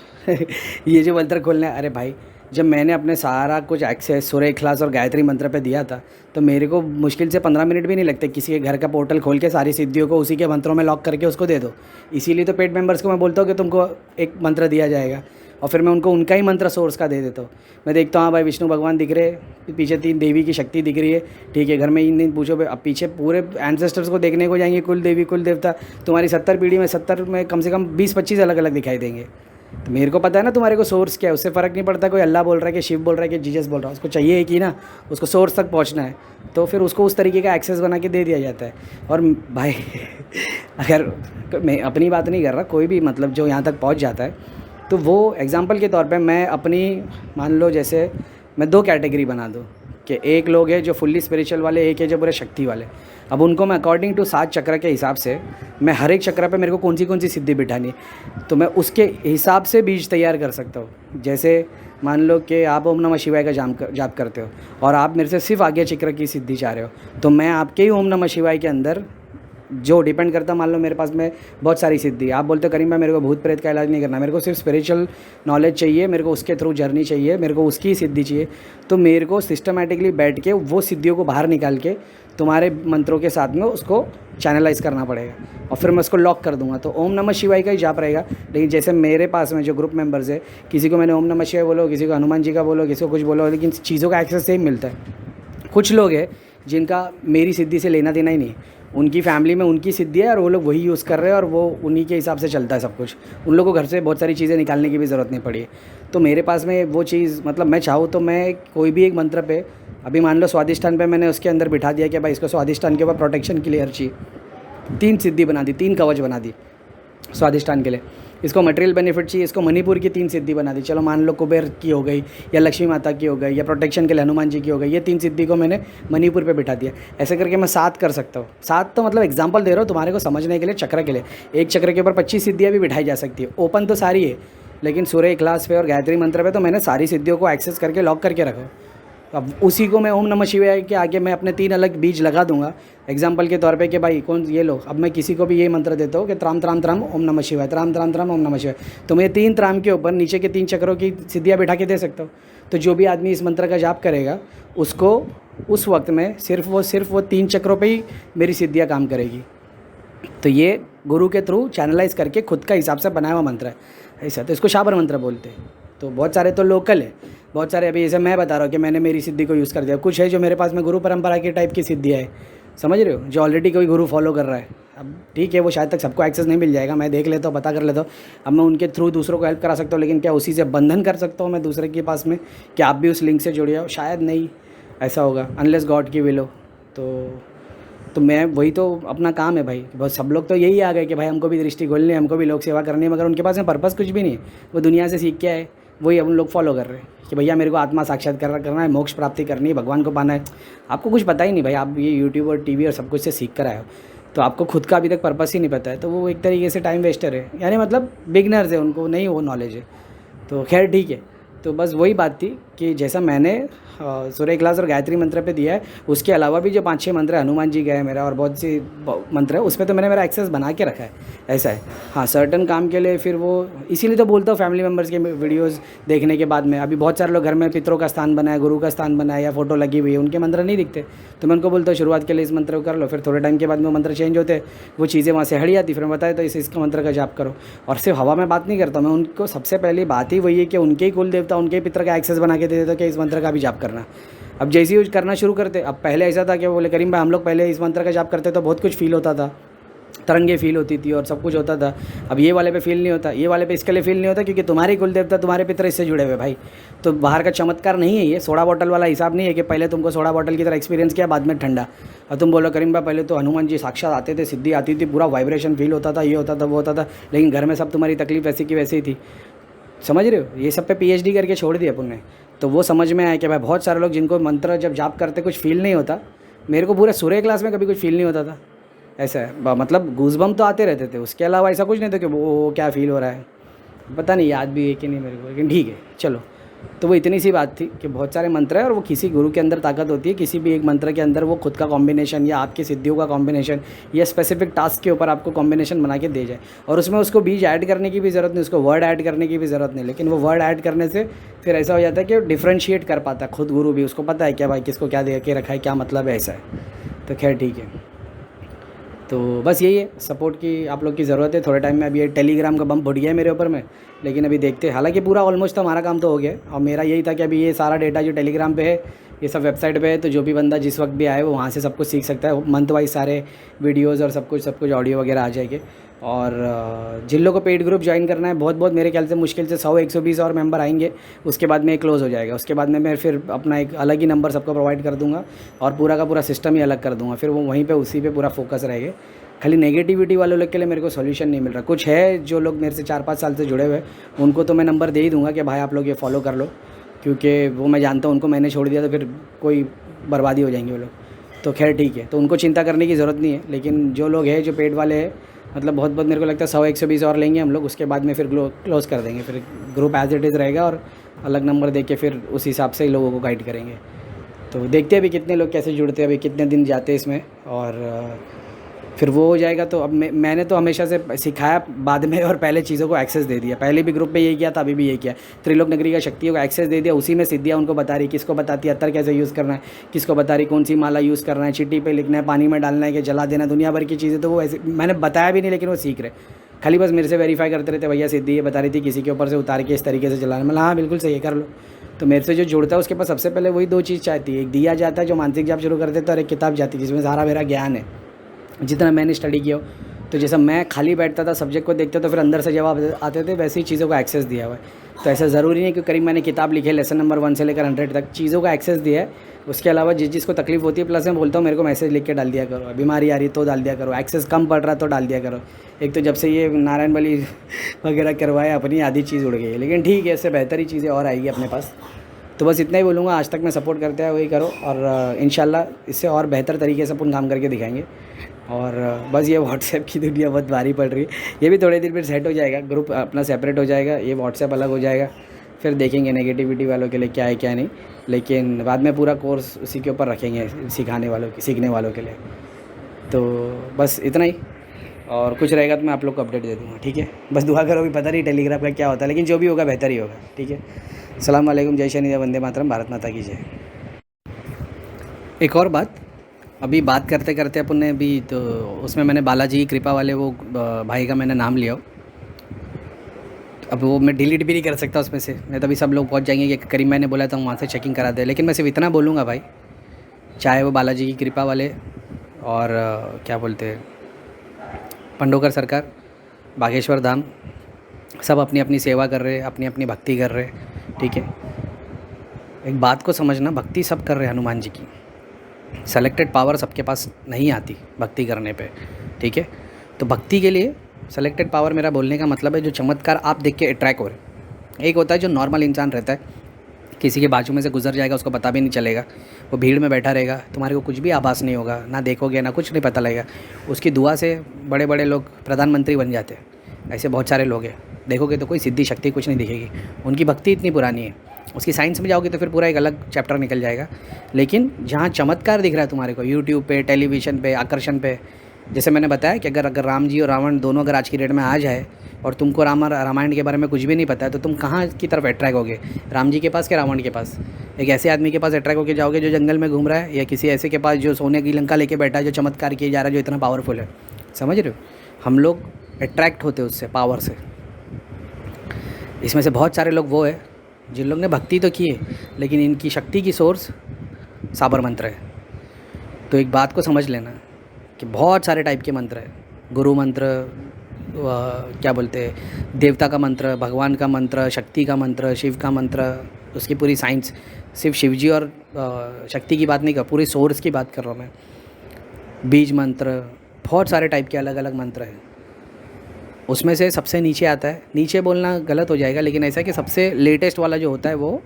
ये जो मंत्र खोलना है, अरे भाई जब मैंने अपने सारा कुछ एक्सेस सूर्य इखलास और गायत्री मंत्र पे दिया था तो मेरे को मुश्किल से 15 मिनट भी नहीं लगते किसी के घर का पोर्टल खोल के सारी सिद्धियों को उसी के मंत्रों में लॉक करके उसको दे दो। इसीलिए तो पेड मेंबर्स को मैं बोलता हूँ कि तुमको एक मंत्र दिया जाएगा और फिर मैं उनको उनका ही मंत्र सोर्स का दे देता हूँ। मैं देखता हूँ हाँ भाई विष्णु भगवान दिख रहे, पीछे 3 देवी की शक्ति दिख रही है, ठीक है, घर में इन दिन पूछो, अब पीछे पूरे एंसेस्टर्स को देखने को जाएंगे, कुल देवी कुल देवता तुम्हारी 70 पीढ़ी में 70 में कम से कम 20-25 अलग अलग दिखाई देंगे। तो मेरे को पता है ना तुम्हारे को सोर्स क्या है, उससे फ़र्क नहीं पड़ता कोई अल्लाह बोल रहा है कि शिव बोल रहा है कि जीसस बोल रहा है, उसको चाहिए कि ना उसको सोर्स तक पहुंचना है, तो फिर उसको उस तरीके का एक्सेस बना के दे दिया जाता है। और भाई अगर मैं अपनी बात नहीं कर रहा, कोई भी मतलब जो यहाँ तक पहुँच जाता है तो वो एग्जांपल के तौर पे मैं अपनी, मान लो जैसे मैं 2 कैटेगरी बना दूँ कि एक लोग है जो फुल्ली स्पिरिचुअल वाले, एक है जो पूरे शक्ति वाले। अब उनको मैं अकॉर्डिंग टू 7 चक्र के हिसाब से, मैं हर एक चक्र पे मेरे को कौन सी सिद्धि बिठानी तो मैं उसके हिसाब से बीज तैयार कर सकता हूँ। जैसे मान लो कि आप ओम नमः शिवाय का जाप करते हो और आप मेरे से सिर्फ आज्ञा चक्र की सिद्धि चाह रहे हो, तो मैं आपके ही ओम नमः शिवाय के अंदर, जो डिपेंड करता, मान लो मेरे पास में बहुत सारी सिद्धि, आप बोलते हो करीम भाई मेरे को भूत प्रेत का इलाज नहीं करना, मेरे को सिर्फ स्पिरिचुअल नॉलेज चाहिए, मेरे को उसके थ्रू जर्नी चाहिए, मेरे को उसकी सिद्धि चाहिए, तो मेरे को सिस्टमेटिकली बैठ के वो सिद्धियों को बाहर निकाल के तुम्हारे मंत्रों के साथ में उसको चैनलाइज करना पड़ेगा और फिर मैं उसको लॉक कर दूंगा। तो ओम नमः शिवाय का ही जाप रहेगा। लेकिन जैसे मेरे पास में जो ग्रुप मेंबर्स है, किसी को मैंने ओम नमः शिवाय बोलो, किसी को हनुमान जी का बोलो, किसी को कुछ बोलो, लेकिन चीज़ों का एक्सेस सेम मिलता है। कुछ लोग हैं जिनका मेरी सिद्धि से लेना देना ही नहीं, उनकी फैमिली में उनकी सिद्धि है और वो लोग वही यूज़ कर रहे हैं और वो उन्हीं के हिसाब से चलता है सब कुछ, उन लोगों को घर से बहुत सारी चीज़ें निकालने की भी ज़रूरत नहीं पड़ी है। तो मेरे पास में वो चीज़, मतलब मैं चाहूँ तो मैं कोई भी एक मंत्र पे, अभी मान लो स्वादिष्ठान पे मैंने उसके अंदर बिठा दिया कि भाई इसको स्वादिष्ठान के ऊपर प्रोटेक्शन के लिए हर चीज़ 3 सिद्धि बना दी, 3 कवच बना दी स्वादिष्ठान के लिए। इसको मटेरियल बेनिफिट चाहिए, इसको मणिपुर की 3 सिद्धि बना दी, चलो मान लो कुबेर की हो गई या लक्ष्मी माता की हो गई या प्रोटेक्शन के लिए हनुमान जी की हो गई, ये 3 सिद्धि को मैंने मणिपुर पे बिठा दिया। ऐसे करके मैं 7 कर सकता हूँ। 7 तो मतलब एग्जांपल दे रहा हूँ तुम्हारे को समझने के लिए, चक्र के लिए। एक चक्र के ऊपर 25 सिद्धियाँ भी बिठाई जा सकती है, ओपन तो सारी है, लेकिन सूर्य इखलास पे और गायत्री मंत्र पे तो मैंने सारी सिद्धियों को एक्सेस करके लॉक करके रखा। अब उसी को मैं ओम नमः शिवाय के आगे मैं अपने 3 अलग बीज लगा दूंगा एग्जाम्पल के तौर पे कि भाई कौन ये लो। अब मैं किसी को भी ये मंत्र देता हूँ कि त्राम त्राम त्राम ओम नमः शिवाय, त्राम त्राम त्राम ओम नमः शिवाय, तो मैं 3 त्राम के ऊपर नीचे के 3 चक्रों की सिद्धियाँ बिठा के दे सकता हूँ। तो जो भी आदमी इस मंत्र का जाप करेगा उसको उस वक्त में सिर्फ वो 3 चक्रों पर ही मेरी सिद्धियाँ काम करेगी। तो ये गुरु के थ्रू चैनलाइज करके खुद का हिसाब से बनाया हुआ मंत्र है ऐसा, तो इसको शाबर मंत्र बोलते हैं। तो बहुत सारे तो लोकल है, बहुत सारे अभी जैसे मैं बता रहा हूँ कि मैंने मेरी सिद्धि को यूज़ कर दिया। कुछ है जो मेरे पास में गुरु परंपरा की टाइप की सिद्धियाँ है, समझ रहे हो, जो ऑलरेडी कोई गुरु फॉलो कर रहा है। अब ठीक है, वो शायद तक सबको एक्सेस नहीं मिल जाएगा, मैं देख लेता हूँ, पता कर लेता हूँ। अब मैं उनके थ्रू दूसरों को हेल्प करा सकता हूँ, लेकिन क्या उसी से बंधन कर सकता हूँ मैं दूसरे के पास में कि आप भी उस लिंक से जुड़े हो? शायद नहीं ऐसा होगा, अनलेस गॉड की विल हो। तो मैं वही तो अपना काम है भाई। बस सब लोग तो यही आ गए कि भाई हमको भी दृष्टि खोलनी है, हमको भी लोक सेवा करनी है, मगर उनके पास में पर्पस कुछ भी नहीं है। वो दुनिया से सीख के आए, वही हम लोग फॉलो कर रहे हैं कि भैया मेरे को आत्मा साक्षात्कार करना है, मोक्ष प्राप्ति करनी है, भगवान को पाना है। आपको कुछ पता ही नहीं भाई, आप ये यूट्यूब और टीवी और सब कुछ से सीख कर आए हो, तो आपको खुद का अभी तक पर्पस ही नहीं पता है। तो वो एक तरीके से टाइम वेस्टर है, यानी मतलब बिगनर्स है, उनको नहीं वो नॉलेज है। तो खैर ठीक है, तो बस वही बात थी कि जैसा मैंने सूर्य इखलास और गायत्री मंत्र पे दिया है, उसके अलावा भी जो 5-6 मंत्र है, हनुमान जी का है मेरा और बहुत सी मंत्र है, उस पर तो मैंने मेरा एक्सेस बना के रखा है, ऐसा है। हाँ, सर्टन काम के लिए फिर वो, इसीलिए तो बोलता हूँ फैमिली मेम्बर्स के वीडियोज़ देखने के बाद में, अभी बहुत सारे लोग घर में पितरों का स्थान बनाया, गुरु का स्थान बनाया या फोटो लगी हुई है, उनके मंत्र नहीं दिखते, तो मैं उनको बोलता हूँ शुरुआत के लिए इस मंत्र को कर लो, फिर थोड़े टाइम के बाद में वो मंत्र चेंज होते, वो चीज़ें वहाँ से हट जाती, फिर मैं बताया तो इसका मंत्र का जाप करो। और सिर्फ हवा में बात नहीं करता मैं, उनको सबसे पहली बात ही वही है कि उनके ही कुल देवता, उनके ही पितर का एक्सेस बना के दे देता कि इस मंत्र का भी जाप करना। अब जैसे यूज करना शुरू करते, अब पहले ऐसा था कि बोले करीम भाई हम लोग पहले इस मंत्र का जाप करते तो बहुत कुछ फील होता था, तरंगे फील होती थी और सब कुछ होता था। अब ये वाले पे फील नहीं होता, ये वाले पे इसके लिए फील नहीं होता क्योंकि तुम्हारे कुल देवता, तुम्हारे पितर इससे जुड़े हुए भाई। तो बाहर का चमत्कार नहीं है ये, सोडा बॉटल वाला हिसाब नहीं है कि पहले तुमको सोडा बॉटल की तरह एक्सपीरियंस किया बाद में ठंडा, और तुम बोलो करीम भाई पहले तो हनुमान जी साक्षात आते थे, सिद्धि आती थी, पूरा वाइब्रेशन फील होता था, ये होता था वो होता था, लेकिन घर में सब तुम्हारी तकलीफ वैसी की वैसी ही थी। समझ रहे हो, ये सब पे PhD करके छोड़ दिया अपन ने। तो वो समझ में आया कि भाई बहुत सारे लोग जिनको मंत्र जब जाप करते कुछ फील नहीं होता, मेरे को पूरा सूर्य क्लास में कभी कुछ फील नहीं होता था, ऐसा है मतलब गूज़बम्प तो आते रहते थे, उसके अलावा ऐसा कुछ नहीं था कि वो क्या फ़ील हो रहा है, पता नहीं याद भी है कि नहीं मेरे को, लेकिन ठीक है चलो। तो वो इतनी सी बात थी कि बहुत सारे मंत्र हैं और वो किसी गुरु के अंदर ताकत होती है, किसी भी एक मंत्र के अंदर वो खुद का कॉम्बिनेशन या आपकी सिद्धियों का कॉम्बिनेशन या स्पेसिफिक टास्क के ऊपर आपको कॉम्बिनेशन बना के दे जाए। और उसमें उसको बीज ऐड करने की भी ज़रूरत नहीं, उसको वर्ड ऐड करने की भी ज़रूरत नहीं, लेकिन वो वर्ड ऐड करने से फिर ऐसा हो जाता है कि डिफ्रेंशिएट कर पाता है खुद गुरु भी, उसको पता है क्या भाई किसको क्या दे के रखा है, क्या मतलब है, ऐसा है। तो खैर ठीक है, तो बस यही है, सपोर्ट की आप लोग की ज़रूरत है थोड़े टाइम में। अभी ये टेलीग्राम का बम फुट गया है मेरे ऊपर में, लेकिन अभी देखते हैं। हालांकि पूरा ऑलमोस्ट तो हमारा काम तो हो गया है, और मेरा यही था कि अभी ये सारा डेटा जो टेलीग्राम पे है, ये सब वेबसाइट पे है, तो जो भी बंदा जिस वक्त भी आए वो वहाँ से सब कुछ सीख सकता है। मंथ वाइज सारे वीडियोज़ और सब कुछ ऑडियो वगैरह आ जाएंगे। और जिन लोगों को पेड ग्रुप ज्वाइन करना है, बहुत मेरे ख्याल से मुश्किल से 100-120 और मेंबर आएंगे, उसके बाद में क्लोज़ हो जाएगा। उसके बाद में मैं फिर अपना एक अलग ही नंबर सबको प्रोवाइड कर दूँगा और पूरा का पूरा सिस्टम ही अलग कर दूँगा, फिर वो वहीं पे उसी पे पूरा फोकस रहेगा। खाली नेगेटिविटी वालों लोग के लिए मेरे को सॉल्यूशन नहीं मिल रहा। कुछ है जो लोग मेरे से 4-5 साल से जुड़े हुए, उनको तो मैं नंबर दे ही दूँगा कि भाई आप लोग ये फॉलो कर लो, क्योंकि वो मैं जानता हूँ उनको मैंने छोड़ दिया तो फिर कोई बर्बादी हो जाएंगे वो लोग। तो खैर ठीक है, तो उनको चिंता करने की ज़रूरत नहीं है। लेकिन जो लोग हैं जो पेड वाले हैं, मतलब बहुत मेरे को लगता है 100-120 और लेंगे हम लोग, उसके बाद में फिर क्लोज़ कर देंगे, फिर ग्रुप एज इट इज़ रहेगा और अलग नंबर दे के फिर उस हिसाब से ही लोगों को गाइड करेंगे। तो देखते हैं अभी कितने लोग कैसे जुड़ते हैं, अभी कितने दिन जाते हैं इसमें, और फिर वो हो जाएगा। तो अब मैंने तो हमेशा से सिखाया बाद में और पहले चीज़ों को एक्सेस दे दिया। पहले भी ग्रुप पे यही किया था, अभी भी यही किया। त्रिलोक नगरी का शक्तियों को एक्सेस दे दिया, उसी में सिद्धियाँ उनको बता रही, किसको बताती है अत्तर कैसे यूज़ करना है, किसको बता रही कौन सी माला यूज़ करना है, चिट्ठी पे लिखना है, पानी में डालना है कि जला देना, दुनिया भर की चीज़ें। तो वो ऐसे मैंने बताया भी नहीं, लेकिन वो सीख रहे, खाली बस मेरे से वेरीफाई करते रहते, भैया सिद्धि ये बता रही थी किसी के ऊपर से उतार के इस तरीके से चलाना। मतलब हाँ बिल्कुल सही है, कर लो। तो मेरे से जो जुड़ता है उसके पास सबसे पहले वही 2 चीज़ चाहती है, एक दिया जाता है जो मानसिक जाप शुरू कर देता है, और एक किताब जाती है जिसमें सारा मेरा ज्ञान है जितना मैंने स्टडी किया हो। तो जैसा मैं खाली बैठता था सब्जेक्ट को देखता तो फिर अंदर से जवाब आते थे, वैसे ही चीज़ों को एक्सेस दिया हुआ है। तो ऐसा ज़रूरी नहीं कि करीब मैंने किताब लिखी है लेसन नंबर 1 से लेकर 100 तक चीज़ों का एक्सेस दिया है। उसके अलावा जिसको तकलीफ होती है, प्लस मैं बोलता हूँ मेरे को मैसेज लिख के डाल दिया करो, बीमारी आ रही तो डाल दिया करो, एक्सेस कम पड़ रहा तो डाल दिया करो। एक तो जब से ये नारायण बली वगैरह करवाए अपनी आधी चीज़ उड़ गई है, लेकिन ठीक है, इससे बेहतर ही चीज़ें और आएगी अपने पास। तो बस इतना ही बोलूँगा, आज तक मैं सपोर्ट करते हैं वही करो, और इंशाल्लाह इससे और बेहतर तरीके से अपन काम करके दिखाएंगे। और बस ये व्हाट्सएप की दुनिया बहुत भारी पड़ रही है, ये भी थोड़े दिन फिर सेट हो जाएगा, ग्रुप अपना सेपरेट हो जाएगा, ये व्हाट्सएप अलग हो जाएगा, फिर देखेंगे नेगेटिविटी वालों के लिए क्या है क्या नहीं। लेकिन बाद में पूरा कोर्स उसी के ऊपर रखेंगे, सिखाने वालों की, सीखने वालों के लिए। तो बस इतना ही, और कुछ रहेगा तो मैं आप लोग को अपडेट दे दूँगा, ठीक है। बस दुआ करो, भी पता नहीं टेलीग्राम का क्या होता है, लेकिन जो भी होगा बेहतर ही होगा, ठीक है। अस्सलाम वालेकुम, जय शनि, वंदे मातरम, भारत माता की जय। एक और बात, अभी बात करते करते अपन ने अभी तो उसमें मैंने बालाजी की कृपा वाले वो भाई का मैंने नाम लिया। अब वो मैं डिलीट भी नहीं कर सकता उसमें से, नहीं तो अभी सब लोग पहुंच जाएंगे कि करीम मैंने बोला था वहाँ से चेकिंग करा दे। लेकिन मैं सिर्फ इतना बोलूँगा भाई, चाहे वो बालाजी की कृपा वाले और क्या बोलते हैं पंडोकर सरकार, बागेश्वर धाम, सब अपनी अपनी सेवा कर रहे, अपनी अपनी भक्ति कर रहे, ठीक है। एक बात को समझना, भक्ति सब कर रहे हैं हनुमान जी की, सेलेक्टेड पावर सबके पास नहीं आती भक्ति करने पे, ठीक है। तो भक्ति के लिए सेलेक्टेड पावर, मेरा बोलने का मतलब है जो चमत्कार आप देख के अट्रैक्ट हो रहे। एक होता है जो नॉर्मल इंसान रहता है, किसी के बाजू में से गुजर जाएगा, उसको पता भी नहीं चलेगा, वो भीड़ में बैठा रहेगा, तुम्हारे को कुछ भी आभास नहीं होगा, ना देखोगे ना कुछ नहीं पता लगेगा, उसकी दुआ से बड़े बड़े लोग प्रधानमंत्री बन जाते हैं। ऐसे बहुत सारे लोग हैं, देखोगे तो कोई सिद्धि शक्ति कुछ नहीं दिखेगी, उनकी भक्ति इतनी पुरानी है। उसकी साइंस में जाओगे तो फिर पूरा एक अलग चैप्टर निकल जाएगा। लेकिन जहाँ चमत्कार दिख रहा है तुम्हारे को यूट्यूब पे, टेलीविज़न पे, आकर्षण पे, जैसे मैंने बताया कि अगर राम जी और रावण दोनों अगर आज की डेट में आ जाए और तुमको रामायण के बारे में कुछ भी नहीं पता है, तो तुम कहाँ की तरफ अट्रैक्ट होगे, राम जी के पास क्या रावण के पास? एक ऐसे आदमी के पास अट्रैक्ट होकर जाओगे जो जंगल में घूम रहा है, या किसी ऐसे के पास जो सोने की लंका लेके बैठा है, जो चमत्कार किए जा रहा है, जो इतना पावरफुल है। समझ रहे हो? हम लोग अट्रैक्ट होते उससे, पावर से। इसमें से बहुत सारे लोग वो है जिन लोग ने भक्ति तो की है, लेकिन इनकी शक्ति की सोर्स साबर मंत्र है। तो एक बात को समझ लेना कि बहुत सारे टाइप के मंत्र हैं, गुरु मंत्र, क्या बोलते हैं, देवता का मंत्र, भगवान का मंत्र, शक्ति का मंत्र, शिव का मंत्र, उसकी पूरी साइंस। सिर्फ शिव जी और शक्ति की बात नहीं कर, पूरी सोर्स की बात कर रहा हूँ मैं। बीज मंत्र, बहुत सारे टाइप के अलग अलग मंत्र हैं। उसमें से सबसे नीचे आता है, नीचे बोलना गलत हो जाएगा, लेकिन ऐसा है कि सबसे लेटेस्ट वाला जो होता है वो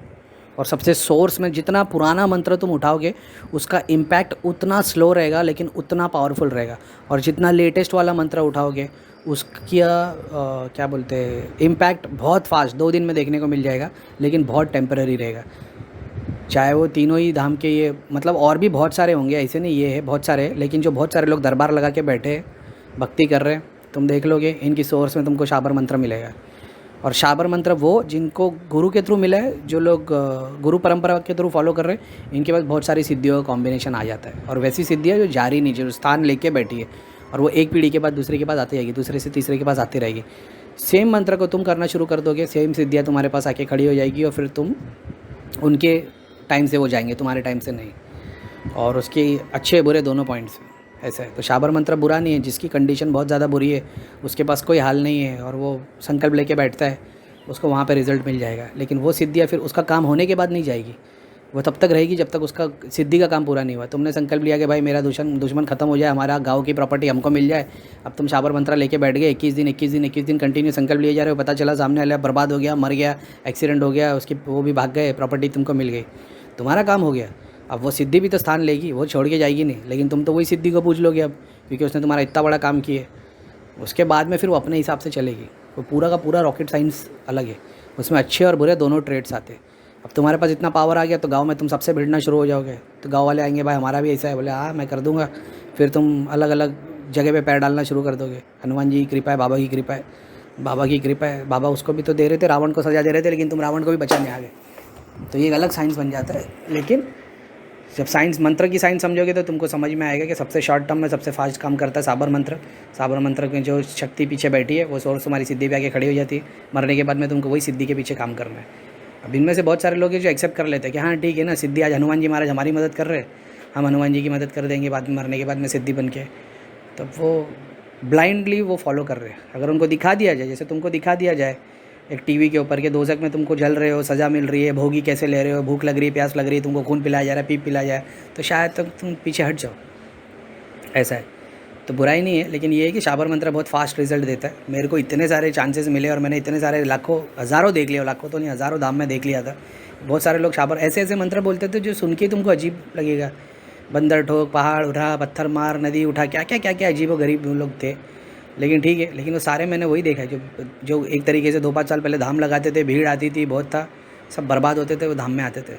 और सबसे सोर्स में जितना पुराना मंत्र तुम उठाओगे उसका इम्पैक्ट उतना स्लो रहेगा लेकिन उतना पावरफुल रहेगा, और जितना लेटेस्ट वाला मंत्र उठाओगे उसका क्या बोलते हैं इम्पैक्ट बहुत फास्ट 2 दिन में देखने को मिल जाएगा, लेकिन बहुत टेम्पररी रहेगा। चाहे वो तीनों ही धाम के ये मतलब और भी बहुत सारे होंगे, ऐसे नहीं ये है बहुत सारे, लेकिन जो बहुत सारे लोग दरबार लगा के बैठे हैं भक्ति कर रहे हैं, तुम देख लोगे इनकी सोर्स में तुमको शाबर मंत्र मिलेगा। और शाबर मंत्र वो जिनको गुरु के थ्रू मिला है, जो लोग गुरु परंपरा के थ्रू फॉलो कर रहे हैं, इनके पास बहुत सारी सिद्धियों का कॉम्बिनेशन आ जाता है, और वैसी सिद्धियाँ जो जारी नहीं, जो स्थान लेके बैठी है, और वो एक पीढ़ी के बाद दूसरे के पास आती रहेगी, दूसरे से तीसरे के पास आती रहेगी। सेम मंत्र को तुम करना शुरू कर दोगे, सेम सिद्धियाँ तुम्हारे पास आके खड़ी हो जाएगी, और फिर तुम उनके टाइम से वो जाएंगे, तुम्हारे टाइम से नहीं। और उसके अच्छे बुरे दोनों पॉइंट्स ऐसा है। तो शाबर मंत्र बुरा नहीं है, जिसकी कंडीशन बहुत ज़्यादा बुरी है, उसके पास कोई हाल नहीं है और वो संकल्प लेके बैठता है, उसको वहाँ पे रिज़ल्ट मिल जाएगा। लेकिन वो सिद्धियाँ फिर उसका काम होने के बाद नहीं जाएगी, वो तब तक रहेगी जब तक उसका सिद्धि का काम पूरा नहीं हुआ। तुमने संकल्प लिया कि भाई मेरा दुश्मन खत्म हो जाए, हमारा गाँव की प्रॉपर्टी हमको मिल जाए, अब तुम शाबर मंत्र लेके बैठ गए, 21 दिन कंटिन्यू संकल्प लिए जा रहे हो, पता चला सामने वाला बर्बाद हो गया, मर गया, एक्सीडेंट हो गया, उसकी वो भी भाग गए, प्रॉपर्टी तुमको मिल गई, तुम्हारा काम हो गया। अब वो सिद्धि भी तो स्थान लेगी, वो छोड़ के जाएगी नहीं, लेकिन तुम तो वही सिद्धि को पूछ लोगे अब, क्योंकि उसने तुम्हारा इतना बड़ा काम किया। उसके बाद में फिर वो अपने हिसाब से चलेगी। वो पूरा का पूरा रॉकेट साइंस अलग है, उसमें अच्छे और बुरे दोनों ट्रेड्स आते हैं। अब तुम्हारे पास इतना पावर आ गया तो गांव में तुम सबसे भिड़ना शुरू हो जाओगे, तो गांव वाले आएंगे, भाई हमारा भी ऐसा है, बोले हाँ मैं कर दूंगा। फिर तुम अलग अलग जगह पे पैर डालना शुरू कर दोगे। हनुमान जी की कृपा है, बाबा की कृपा है, बाबा की कृपा है। बाबा उसको भी तो दे रहे थे, रावण को सजा दे रहे थे, लेकिन तुम रावण को भी बचाने आ गए। तो ये एक अलग साइंस बन जाता है। लेकिन जब साइंस मंत्र की साइंस समझोगे तो तुमको समझ में आएगा कि सबसे शॉर्ट टर्म में सबसे फास्ट काम करता है शाबर मंत्र। शाबर मंत्र में जो शक्ति पीछे बैठी है वो सोर्स तुम्हारी सिद्धि पे आके खड़ी हो जाती है। मरने के बाद में तुमको वही सिद्धि के पीछे काम करना है। अब इनमें से बहुत सारे लोग हैं जो एक्सेप्ट कर लेते हैं कि हाँ ठीक है ना, सिद्धि आज हनुमान जी महाराज हमारी मदद कर रहे हैं, हम हनुमान जी की मदद कर देंगे बाद में, मरने के बाद में सिद्धि बन के। तब वो ब्लाइंडली वो फॉलो कर रहे हैं। अगर उनको दिखा दिया जाए, जैसे तुमको दिखा दिया जाए एक टीवी के ऊपर के दोजक में तुमको जल रहे हो, सज़ा मिल रही है, भोगी कैसे ले रहे हो, भूख लग रही है, प्यास लग रही है, तुमको खून पिलाया जा रहा है, पीप पिलाया जाए, तो शायद तक तुम पीछे हट जाओ। ऐसा है, तो बुराई नहीं है। लेकिन ये है कि शाबर मंत्र बहुत फास्ट रिजल्ट देता है। मेरे को इतने सारे चांसेस मिले और मैंने इतने सारे लाखों हज़ारों देख लिया, लाखों तो नहीं हज़ारों धाम में देख लिया था। बहुत सारे लोग शाबर ऐसे ऐसे मंत्र बोलते थे जो सुन के तुमको अजीब लगेगा। बंदर ठोक, पहाड़ उठा, पत्थर मार, नदी उठा, क्या क्या क्या क्या अजीब व गरीब लोग थे। लेकिन ठीक है, लेकिन वो सारे मैंने वही देखा है जो एक तरीके से 2-5 साल पहले धाम लगाते थे, भीड़ आती थी, बहुत था, सब बर्बाद होते थे, वो धाम में आते थे।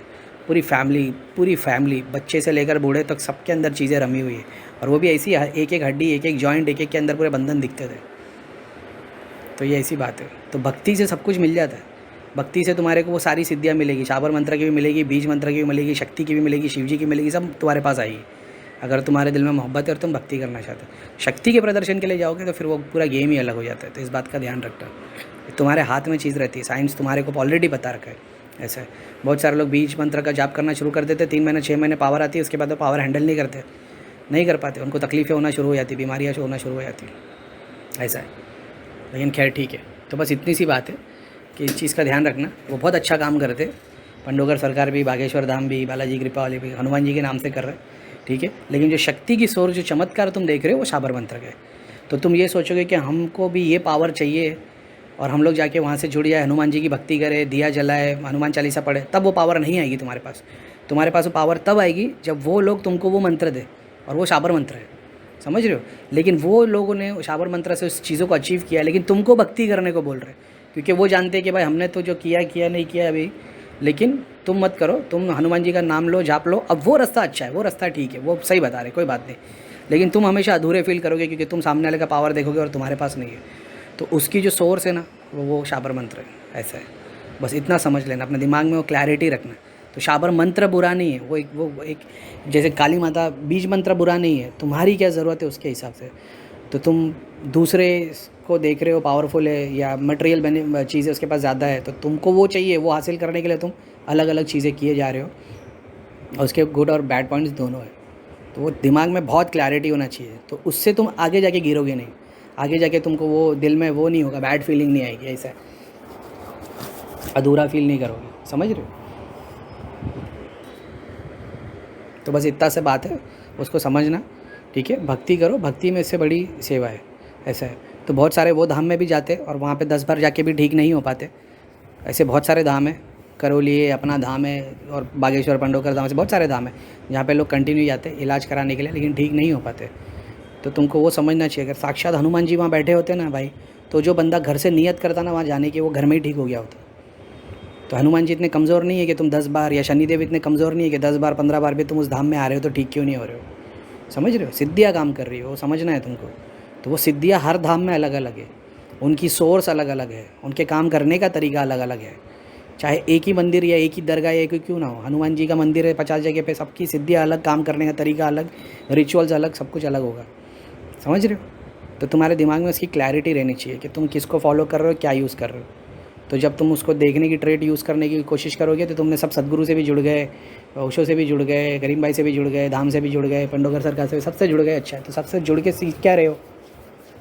पूरी फैमिली बच्चे से लेकर बूढ़े तक सबके अंदर चीज़ें रमी हुई है। और वो भी ऐसी एक एक हड्डी, एक एक जॉइंट, एक एक के अंदर पूरे बंधन दिखते थे। तो ये ऐसी बात है। तो भक्ति से सब कुछ मिल जाता है। भक्ति से तुम्हारे को वो सारी सिद्धियाँ मिलेगी, शाबर मंत्र की भी मिलेगी, बीज मंत्र की भी मिलेगी, शक्ति की भी मिलेगी, शिव जी की मिलेगी, सब तुम्हारे पास आएगी अगर तुम्हारे दिल में मोहब्बत है और तुम भक्ति करना चाहते हो। शक्ति के प्रदर्शन के लिए जाओगे तो फिर वो पूरा गेम ही अलग हो जाता है। तो इस बात का ध्यान रखना। तुम्हारे हाथ में चीज़ रहती है, साइंस तुम्हारे को ऑलरेडी बता रखा है। ऐसा है, बहुत सारे लोग बीज मंत्र का जाप करना शुरू कर देते, 3 महीने 6 महीने पावर आती है, उसके बाद वो पावर हैंडल नहीं कर पाते, उनको तकलीफ़ें होना शुरू हो जाती, बीमारियाँ होना शुरू हो जाती। ऐसा है, लेकिन खैर ठीक है। तो बस इतनी सी बात है कि इस चीज़ का ध्यान रखना। वो बहुत अच्छा काम करते, पंडोगर सरकार भी, बागेश्वर धाम भी, बालाजी कृपा वाले भी हनुमान जी के नाम से कर रहे, ठीक है। लेकिन जो शक्ति की सोर्स, जो चमत्कार तुम देख रहे हो वो शाबर मंत्र का है। तो तुम ये सोचोगे कि हमको भी ये पावर चाहिए और हम लोग जाके वहाँ से जुड़ जाए, हनुमान जी की भक्ति करें, दिया जलाए, हनुमान चालीसा पढ़े, तब वो पावर नहीं आएगी तुम्हारे पास। तुम्हारे पास वो पावर तब आएगी जब वो लोग तुमको वो मंत्र दे, और वो शाबर मंत्र है, समझ रहे हो। लेकिन वो लोगों ने शाबर मंत्र से उस चीज़ों को अचीव किया, लेकिन तुमको भक्ति करने को बोल रहे, क्योंकि वो जानते हैं कि भाई हमने तो जो किया नहीं किया अभी, लेकिन तुम मत करो, तुम हनुमान जी का नाम लो, जाप लो। अब वो रास्ता अच्छा है, वो रास्ता ठीक है, वो सही बता रहे, कोई बात नहीं। लेकिन तुम हमेशा अधूरे फील करोगे क्योंकि तुम सामने वाले का पावर देखोगे और तुम्हारे पास नहीं है। तो उसकी जो सोर्स है ना, वो शाबर मंत्र है। ऐसा है, बस इतना समझ लेना, अपने दिमाग में वो क्लैरिटी रखना। तो शाबर मंत्र बुरा नहीं है, वो एक जैसे काली माता बीज मंत्र बुरा नहीं है, तुम्हारी क्या ज़रूरत है उसके हिसाब से। तो तुम दूसरे को देख रहे हो पावरफुल है या मटेरियल चीज़ें उसके पास ज़्यादा है, तो तुमको वो चाहिए, वो हासिल करने के लिए तुम अलग अलग चीज़ें किए जा रहे हो, और उसके गुड और बैड पॉइंट्स दोनों है। तो वो दिमाग में बहुत क्लैरिटी होना चाहिए, तो उससे तुम आगे जाके गिरोगे नहीं, आगे जाके तुमको वो दिल में वो नहीं होगा, बैड फीलिंग नहीं आएगी, ऐसा है, अधूरा फील नहीं करोगे, समझ रहे हो। तो बस इतना से बात है, उसको समझना, ठीक है। भक्ति करो, भक्ति में इससे बड़ी सेवा है, ऐसा है। तो बहुत सारे वो धाम में भी जाते और वहाँ पे 10 बार जाके भी ठीक नहीं हो पाते, ऐसे बहुत सारे धाम है। करौली है, अपना धाम है, और बागेश्वर पंडोकर धाम से बहुत सारे धाम है जहाँ पे लोग कंटिन्यू जाते हैं इलाज कराने के लिए, लेकिन ठीक नहीं हो पाते। तो तुमको वो समझना चाहिए, अगर साक्षात हनुमान जी वहाँ बैठे होते ना भाई, तो जो बंदा घर से नियत करता ना वहाँ जाने की, वो घर में ही ठीक हो गया होता। तो हनुमान जी इतने कमज़ोर नहीं है कि तुम 10 बार, या शनिदेव इतने कमज़ोर नहीं है कि 10 बार 15 बार भी तुम उस धाम में आ रहे हो तो ठीक क्यों नहीं हो रहे हो। समझ रहे हो, सिद्धियाँ काम कर रही हो, समझना है तुमको। तो वो सिद्धियाँ हर धाम में अलग अलग है, उनकी सोर्स अलग अलग है, उनके काम करने का तरीका अलग अलग है। चाहे एक ही मंदिर या एक ही दरगाह या कोई क्यों ना हो, हनुमान जी का मंदिर है 50 जगह पे, सबकी सिद्धियाँ अलग, काम करने का तरीका अलग, रिचुअल्स अलग, सब कुछ अलग होगा। समझ रहे हो। तो तुम्हारे दिमाग में उसकी क्लैरिटी रहनी चाहिए कि तुम किसको फॉलो कर रहे हो, क्या यूज़ कर रहे हो। तो जब तुम उसको देखने की ट्रेड यूज़ करने की कोशिश करोगे तो तुमने सब सदगुरु से भी जुड़ गए, ओशो से भी जुड़ गए, करीम भाई से भी जुड़ गए, धाम से भी जुड़ गए, पंडोकर सरकार से भी, सबसे जुड़ गए। अच्छा है, तो सबसे जुड़ के सीख क्या रहे हो।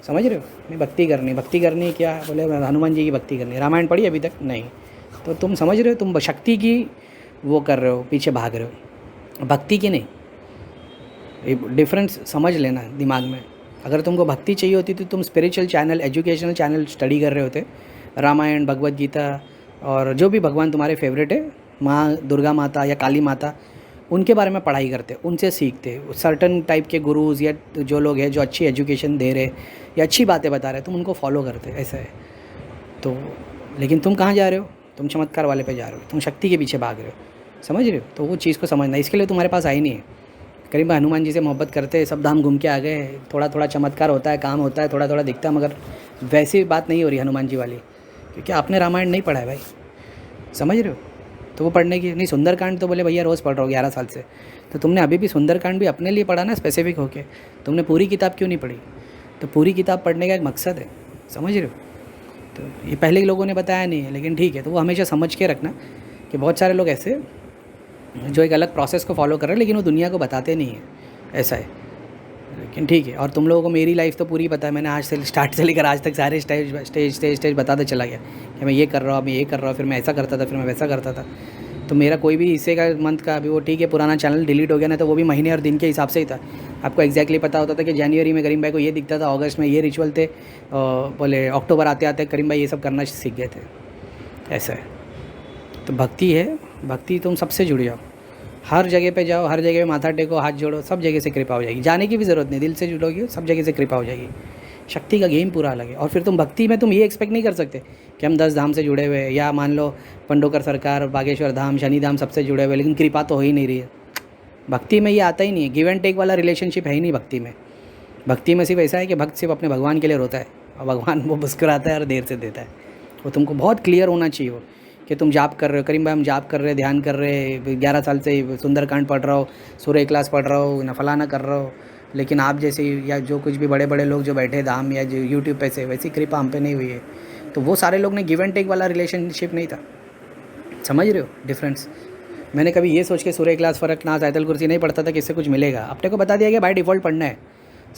समझ रहे हो। नहीं, भक्ति करनी क्या बोले, हनुमान जी की भक्ति करनी। रामायण पढ़ी अभी तक नहीं, तो तुम समझ रहे हो, तुम शक्ति की वो कर रहे हो, पीछे भाग रहे हो, भक्ति की नहीं। ये डिफरेंस समझ लेना दिमाग में। अगर तुमको भक्ति चाहिए होती तो तुम spiritual channel, educational channel study कर रहे होते, रामायण, भगवत गीता और जो भी भगवान तुम्हारे फेवरेट है, माँ दुर्गा माता या काली माता, उनके बारे में पढ़ाई करते, उनसे सीखते। सर्टन टाइप के गुरुज़ या जो लोग हैं जो अच्छी एजुकेशन दे रहे या अच्छी बातें बता रहे, तुम उनको फॉलो करते, ऐसा है। तो लेकिन तुम कहाँ जा रहे हो, तुम चमत्कार वाले पे जा रहे हो, तुम शक्ति के पीछे भाग रहे हो। समझ रहे हो। तो वो चीज़ को समझना, इसके लिए तुम्हारे पास आई नहीं है। करीब हनुमान जी से मोहब्बत करते, सब धाम घूम के आ गए, थोड़ा थोड़ा चमत्कार होता है, काम होता है, थोड़ा थोड़ा दिखता है, मगर वैसी बात नहीं हो रही हनुमान जी वाली, क्योंकि आपने रामायण नहीं पढ़ा है भाई। समझ रहे हो। तो वो पढ़ने की नहीं, सुंदरकांड तो बोले भैया रोज़ पढ़ रहा हो 11 साल से, तो तुमने अभी भी सुंदरकांड भी अपने लिए पढ़ा ना स्पेसिफिक होके, तुमने पूरी किताब क्यों नहीं पढ़ी। तो पूरी किताब पढ़ने का एक मकसद है। समझ रहे हो। तो ये पहले के लोगों ने बताया नहीं है, लेकिन ठीक है। तो वो हमेशा समझ के रखना कि बहुत सारे लोग ऐसे जो एक अलग प्रोसेस को फॉलो कर रहे हैं, लेकिन वो दुनिया को बताते नहीं है, ऐसा है। लेकिन ठीक है। और तुम लोगों को मेरी लाइफ तो पूरी पता है, मैंने आज से स्टार्ट से लेकर आज तक सारे स्टेज बताते चला गया कि मैं ये कर रहा हूँ, मैं ये कर रहा हूँ, फिर मैं ऐसा करता था, फिर मैं वैसा करता था। तो मेरा कोई भी हिस्से का मंथ का अभी वो ठीक है, पुराना चैनल डिलीट हो गया ना, तो वो भी महीने और दिन के हिसाब से ही था। आपको एग्जैक्टली पता होता था कि जनवरी में करीम भाई को ये दिखता था, अगस्त में ये रिचुअल थे, बोले अक्टूबर आते आते करीम भाई ये सब करना सीख गए थे, ऐसा है। तो भक्ति है, भक्ति तुम सबसे जुड़ जाओ, हर जगह पे जाओ, हर जगह पे माथा टेको, हाथ जोड़ो, सब जगह से कृपा हो जाएगी। जाने की भी ज़रूरत नहीं, दिल से जुड़ोगे सब जगह से कृपा हो जाएगी। शक्ति का गेम पूरा अलग है। और फिर तुम भक्ति में तुम ये एक्सपेक्ट नहीं कर सकते कि हम 10 धाम से जुड़े हुए हैं, या मान लो पंडोकर सरकार, बागेश्वर धाम, शनि धाम सबसे जुड़े हुए, लेकिन कृपा तो हो ही नहीं रही है। भक्ति में ये आता ही नहीं है, गिव एंड टेक वाला रिलेशनशिप है ही नहीं भक्ति में। भक्ति में सिर्फ ऐसा है कि भक्त सिर्फ अपने भगवान के लिए रोता है, और भगवान वो मुस्कुराता है और देर से देता है। वो तुमको बहुत क्लियर होना चाहिए वो, कि तुम जाप कर रहे हो, करीम भाई हम जाप कर रहे, ध्यान कर रहे, 11 साल से सुंदरकांड पढ़ रहा हो, सूर्य क्लास पढ़ रहा हो, ना फलाना कर रहा हो, लेकिन आप जैसे या जो कुछ भी बड़े बड़े लोग जो बैठे धाम या जो यूट्यूब पे से, वैसी कृपा हम पे नहीं हुई है। तो वो सारे लोग ने गिव एंड टेक वाला रिलेशनशिप नहीं था। समझ रहे हो डिफरेंस। मैंने कभी ये सोच के सूर्य क्लास, फ़र्क, नाज, आयतल कुर्सी नहीं पढ़ता था कि इससे कुछ मिलेगा। अपने को बता दिया गया बाय डिफ़ॉल्ट पढ़ना है।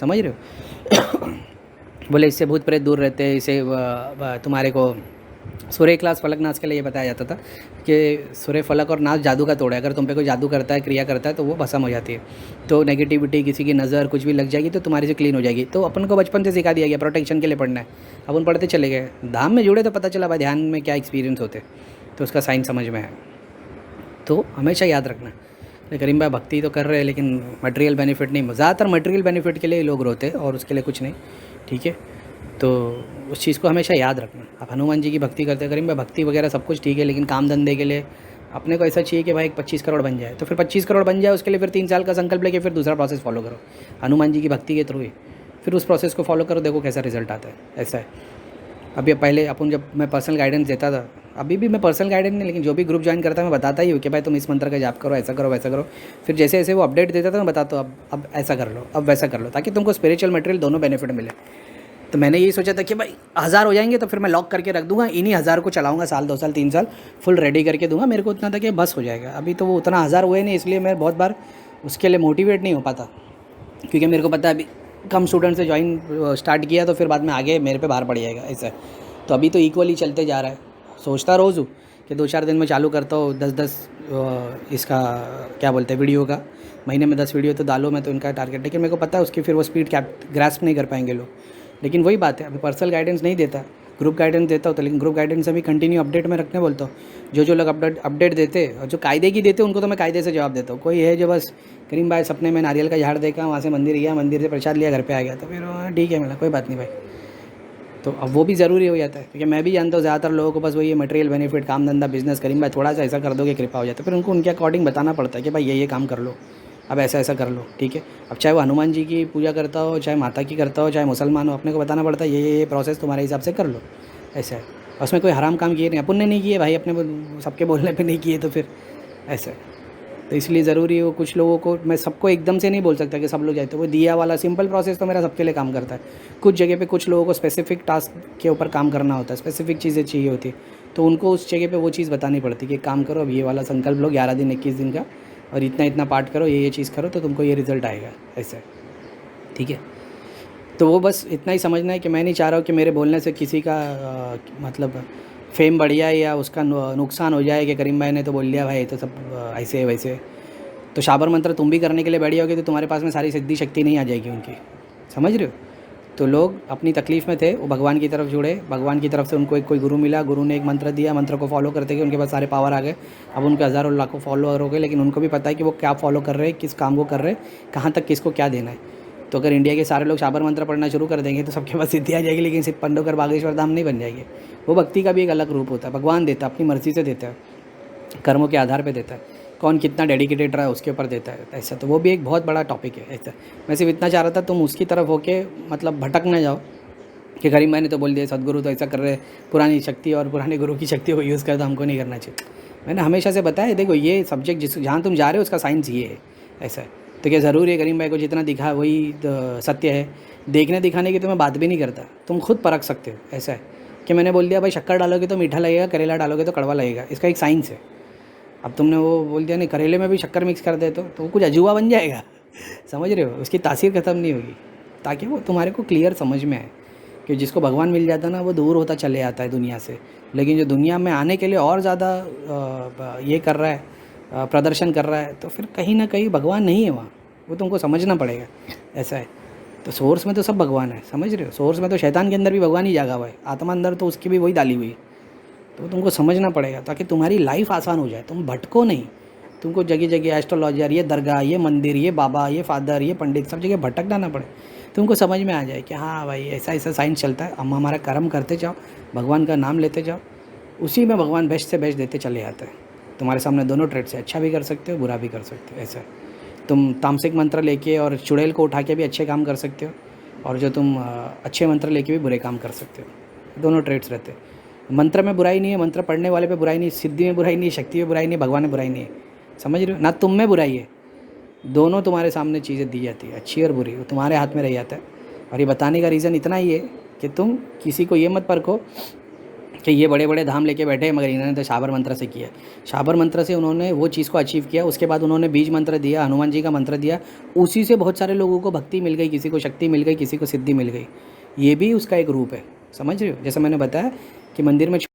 समझ रहे हो। बोले इससे भूत प्रेत दूर रहते हैं, इसे तुम्हारे को सूर्य क्लास, फलक, नाच के लिए ये बताया जाता था कि सूर्य, फलक और नाच जादू का तोड़ है। अगर तुम पे कोई जादू करता है, क्रिया करता है, तो वो भस्म हो जाती है। तो नेगेटिविटी, किसी की नज़र कुछ भी लग जाएगी तो तुम्हारी से क्लीन हो जाएगी। तो अपन को बचपन से सिखा दिया गया प्रोटेक्शन के लिए पढ़ना है। अपन पढ़ते चले गए, धाम में जुड़े तो पता चला भाई ध्यान में क्या एक्सपीरियंस होते, तो उसका साइन समझ में है। तो हमेशा याद रखना, करीम भाई भक्ति तो कर रहे हैं लेकिन मटेरियल बेनिफिट नहीं। ज़्यादातर मटेरियल बेनिफिट के लिए लोग रोते हैं और उसके लिए कुछ नहीं। ठीक है। तो उस चीज़ को हमेशा याद रखना। आप हनुमान जी की भक्ति करते हैं, करीम भाई भक्ति वगैरह सब कुछ ठीक है, लेकिन काम धंधे के लिए अपने को ऐसा चाहिए कि भाई 25 करोड़ बन जाए। तो फिर 25 करोड़ बन जाए, उसके लिए फिर 3 साल का संकल्प लेके फिर दूसरा प्रोसेस फॉलो करो हनुमान जी की भक्ति के थ्रू ही। फिर उस प्रोसेस को फॉलो करो, देखो कैसा रिजल्ट आता है। ऐसा है। अभी पहले अपन जब मैं पर्सनल गाइडेंस देता था, अभी भी मैं पर्सनल गाइडेंस नहीं, लेकिन जो भी ग्रुप ज्वाइन करता है मैं बताता ही हूँ कि भाई तुम इस मंत्र का जाप करो, ऐसा करो, वैसा करो। फिर जैसे जैसे वो अपडेट देता था मैं बताता हूँ अब ऐसा कर लो, अब वैसा कर लो, ताकि तुमको स्पिरिचुअल मटेरियल दोनों बेनिफिट मिले। तो मैंने यही सोचा था कि भाई 1000 हो जाएंगे तो फिर मैं लॉक करके रख दूंगा, इन्हीं 1000 को चलाऊंगा साल, 2 साल, 3 साल फुल रेडी करके दूंगा। मेरे को इतना था कि बस हो जाएगा। अभी तो वो उतना 1000 हुए नहीं, इसलिए मैं बहुत बार उसके लिए मोटिवेट नहीं हो पाता, क्योंकि मेरे को पता है अभी कम स्टूडेंट से ज्वाइन स्टार्ट किया तो फिर बाद में आगे मेरे पे भार पड़ जाएगा, ऐसा है। तो अभी तो इक्वली चलते जा रहा है। सोचता रोज़ हूँ कि 2-4 दिन में चालू करता हूँ, 10-10 इसका क्या बोलते हैं वीडियो का, महीने में 10 वीडियो तो डालो मैं, तो इनका टारगेट। लेकिन मेरे को पता है उसकी फिर वो स्पीड ग्रास्प नहीं कर पाएंगे लोग। लेकिन वही बात है, अभी पर्सनल गाइडेंस नहीं देता, ग्रुप गाइडेंस देता हूँ तो, लेकिन ग्रुप गाइडेंस से भी कंटिन्यू अपडेट में रखने बोलता हूँ। जो लोग अपडेट देते और जो कायदे की देते उनको तो मैं कायदे से जवाब देता हूँ। कोई है जो बस करीम भाई सपने में नारियल का झाड़ देखा, वहाँ से मंदिर गया, मंदिर से प्रसाद लिया, घर पे आ गया, तो फिर ठीक है मिला, कोई बात नहीं भाई। तो अब वो भी ज़रूरी हो जाता है, क्योंकि मैं भी जानता हूँ ज़्यादातर लोगों को बस वही है मटेरियल बेनिफिट, काम धंधा, बिजनेस, करीम भाई थोड़ा सा ऐसा कर दोगे कृपा हो जाता है। फिर उनको उनके अकॉर्डिंग बताना पड़ता है कि भाई ये काम कर लो, अब ऐसा ऐसा कर लो, ठीक है। अब चाहे वो हनुमान जी की पूजा करता हो, चाहे माता की करता हो, चाहे मुसलमान हो, अपने को बताना पड़ता है ये प्रोसेस तुम्हारे हिसाब से कर लो, ऐसा है। उसमें कोई हराम काम किए नहीं, अपन ने नहीं किए भाई, अपने सबके बोलने पे नहीं किए, तो फिर ऐसा है। तो इसलिए ज़रूरी हो कुछ लोगों को, मैं सबको एकदम से नहीं बोल सकता कि सब लोग जाए, तो वो दिया वाला सिंपल प्रोसेस तो मेरा सबके लिए काम करता है। कुछ जगह पे कुछ लोगों को स्पेसिफिक टास्क के ऊपर काम करना होता है, स्पेसिफिक चीज़ें चाहिए होती है, तो उनको उस जगह पे वो चीज़ बतानी पड़ती है कि काम करो, अब ये वाला संकल्प लो 11 दिन 21 दिन का, और इतना इतना पार्ट करो, ये चीज़ करो, तो तुमको ये रिज़ल्ट आएगा, ऐसा है, ठीक है। तो वो बस इतना ही समझना है कि मैं नहीं चाह रहा हूँ कि मेरे बोलने से किसी का मतलब फेम बढ़ जाए या उसका नुकसान हो जाए कि करीम भाई ने तो बोल लिया भाई तो सब ऐसे है वैसे। तो शाबर मंत्र तुम भी करने के लिए बैठ जाओगे तो तुम्हारे पास में सारी सिद्धि शक्ति नहीं आ जाएगी उनकी, समझ रहे हो। तो लोग अपनी तकलीफ़ में थे, वो भगवान की तरफ जुड़े, भगवान की तरफ से उनको एक कोई गुरु मिला, गुरु ने एक मंत्र दिया, मंत्र को फॉलो करते गए, उनके पास सारे पावर आ गए। अब उनके हज़ारों लाखों फॉलोअर हो गए, लेकिन उनको भी पता है कि वो क्या फॉलो कर रहे हैं, किस काम को कर रहे हैं, कहाँ तक किसको क्या देना है। तो अगर इंडिया के सारे लोग शाबर मंत्र पढ़ना शुरू कर देंगे तो सबके पास सिद्धि आ जाएगी, लेकिन सिर्फ पंडोकर बागेश्वर धाम नहीं बन जाएगी। वो भक्ति का भी एक अलग रूप होता है, भगवान देता है, अपनी मर्ज़ी से देता है, कर्मों के आधार पे देता है, कौन कितना डेडिकेटेड रहा है उसके ऊपर देता है, ऐसा। तो वो भी एक बहुत बड़ा टॉपिक है, ऐसा। मैं सिर्फ इतना चाह रहा था तुम उसकी तरफ होके मतलब भटक ना जाओ कि करीम भाई ने तो बोल दिया सदगुरु तो ऐसा कर रहे, पुरानी शक्ति और पुराने गुरु की शक्ति को यूज़ कर, तो हमको नहीं करना चाहिए। मैंने हमेशा से बताया, देखो ये सब्जेक्ट जहाँ तुम जा रहे हो उसका साइंस ये है, ऐसा है। तो क्या ज़रूरी है करीम भाई को जितना दिखा वही सत्य है? देखने दिखाने की तो मैं बात भी नहीं करता, तुम खुद परख सकते हो, ऐसा है। कि मैंने बोल दिया भाई शक्कर डालोगे तो मीठा लगेगा, करेला डालोगे तो कड़वा लगेगा, इसका एक साइंस है। अब तुमने वो बोल दिया नहीं करेले में भी शक्कर मिक्स कर दे तो वो कुछ अजूबा बन जाएगा, समझ रहे हो, उसकी तासीर ख़त्म नहीं होगी। ताकि वो तुम्हारे को क्लियर समझ में आए कि जिसको भगवान मिल जाता है ना वो दूर होता चले आता है दुनिया से, लेकिन जो दुनिया में आने के लिए और ज़्यादा ये कर रहा है, प्रदर्शन कर रहा है, तो फिर कहीं ना कहीं भगवान नहीं है वहाँ, वो तुमको समझना पड़ेगा, ऐसा है। तो सोर्स में तो सब भगवान है, समझ रहे हो। सोर्स में तो शैतान के अंदर भी भगवान ही जागा हुआ है, आत्मा अंदर तो उसकी भी वही डाली हुई है। तो तुमको समझना पड़ेगा ताकि तुम्हारी लाइफ आसान हो जाए, तुम भटको नहीं। तुमको जगह जगह एस्ट्रोलॉजर, ये दरगाह, ये मंदिर, ये बाबा, ये फादर, ये पंडित, सब जगह भटकना ना पड़े। तुमको समझ में आ जाए कि हाँ भाई ऐसा ऐसा साइंस चलता है, हम हमारा कर्म करते जाओ, भगवान का नाम लेते जाओ, उसी में भगवान बेस्ट से बेस्ट देते चले जाते हैं। तुम्हारे सामने दोनों ट्रेड से अच्छा भी कर सकते हो, बुरा भी कर सकते हो, ऐसा है। तुम तामसिक मंत्र लेके और चुड़ैल को उठा के भी अच्छे काम कर सकते हो, और जो तुम अच्छे मंत्र लेके भी बुरे काम कर सकते हो। दोनों ट्रेड्स रहते हैं। मंत्र में बुराई नहीं है, मंत्र पढ़ने वाले पे बुराई नहीं, सिद्धि में बुराई नहीं, शक्ति में बुराई नहीं, भगवान में बुराई नहीं है, समझ रहे हो ना। तुम में बुराई है, दोनों तुम्हारे सामने चीज़ें दी जाती है, अच्छी और बुरी, वो तुम्हारे हाथ में रह जाता है। और ये बताने का रीज़न इतना ही है कि तुम किसी को ये मत परखो कि ये बड़े बड़े धाम लेके बैठे, मगर इन्होंने तो शाबर मंत्र से किया। शाबर मंत्र से उन्होंने वो चीज़ को अचीव किया, उसके बाद उन्होंने बीज मंत्र दिया, हनुमान जी का मंत्र दिया, उसी से बहुत सारे लोगों को भक्ति मिल गई, किसी को शक्ति मिल गई, किसी को सिद्धि मिल गई। ये भी उसका एक रूप है, समझ रहे हो। जैसे मैंने बताया कि मंदिर में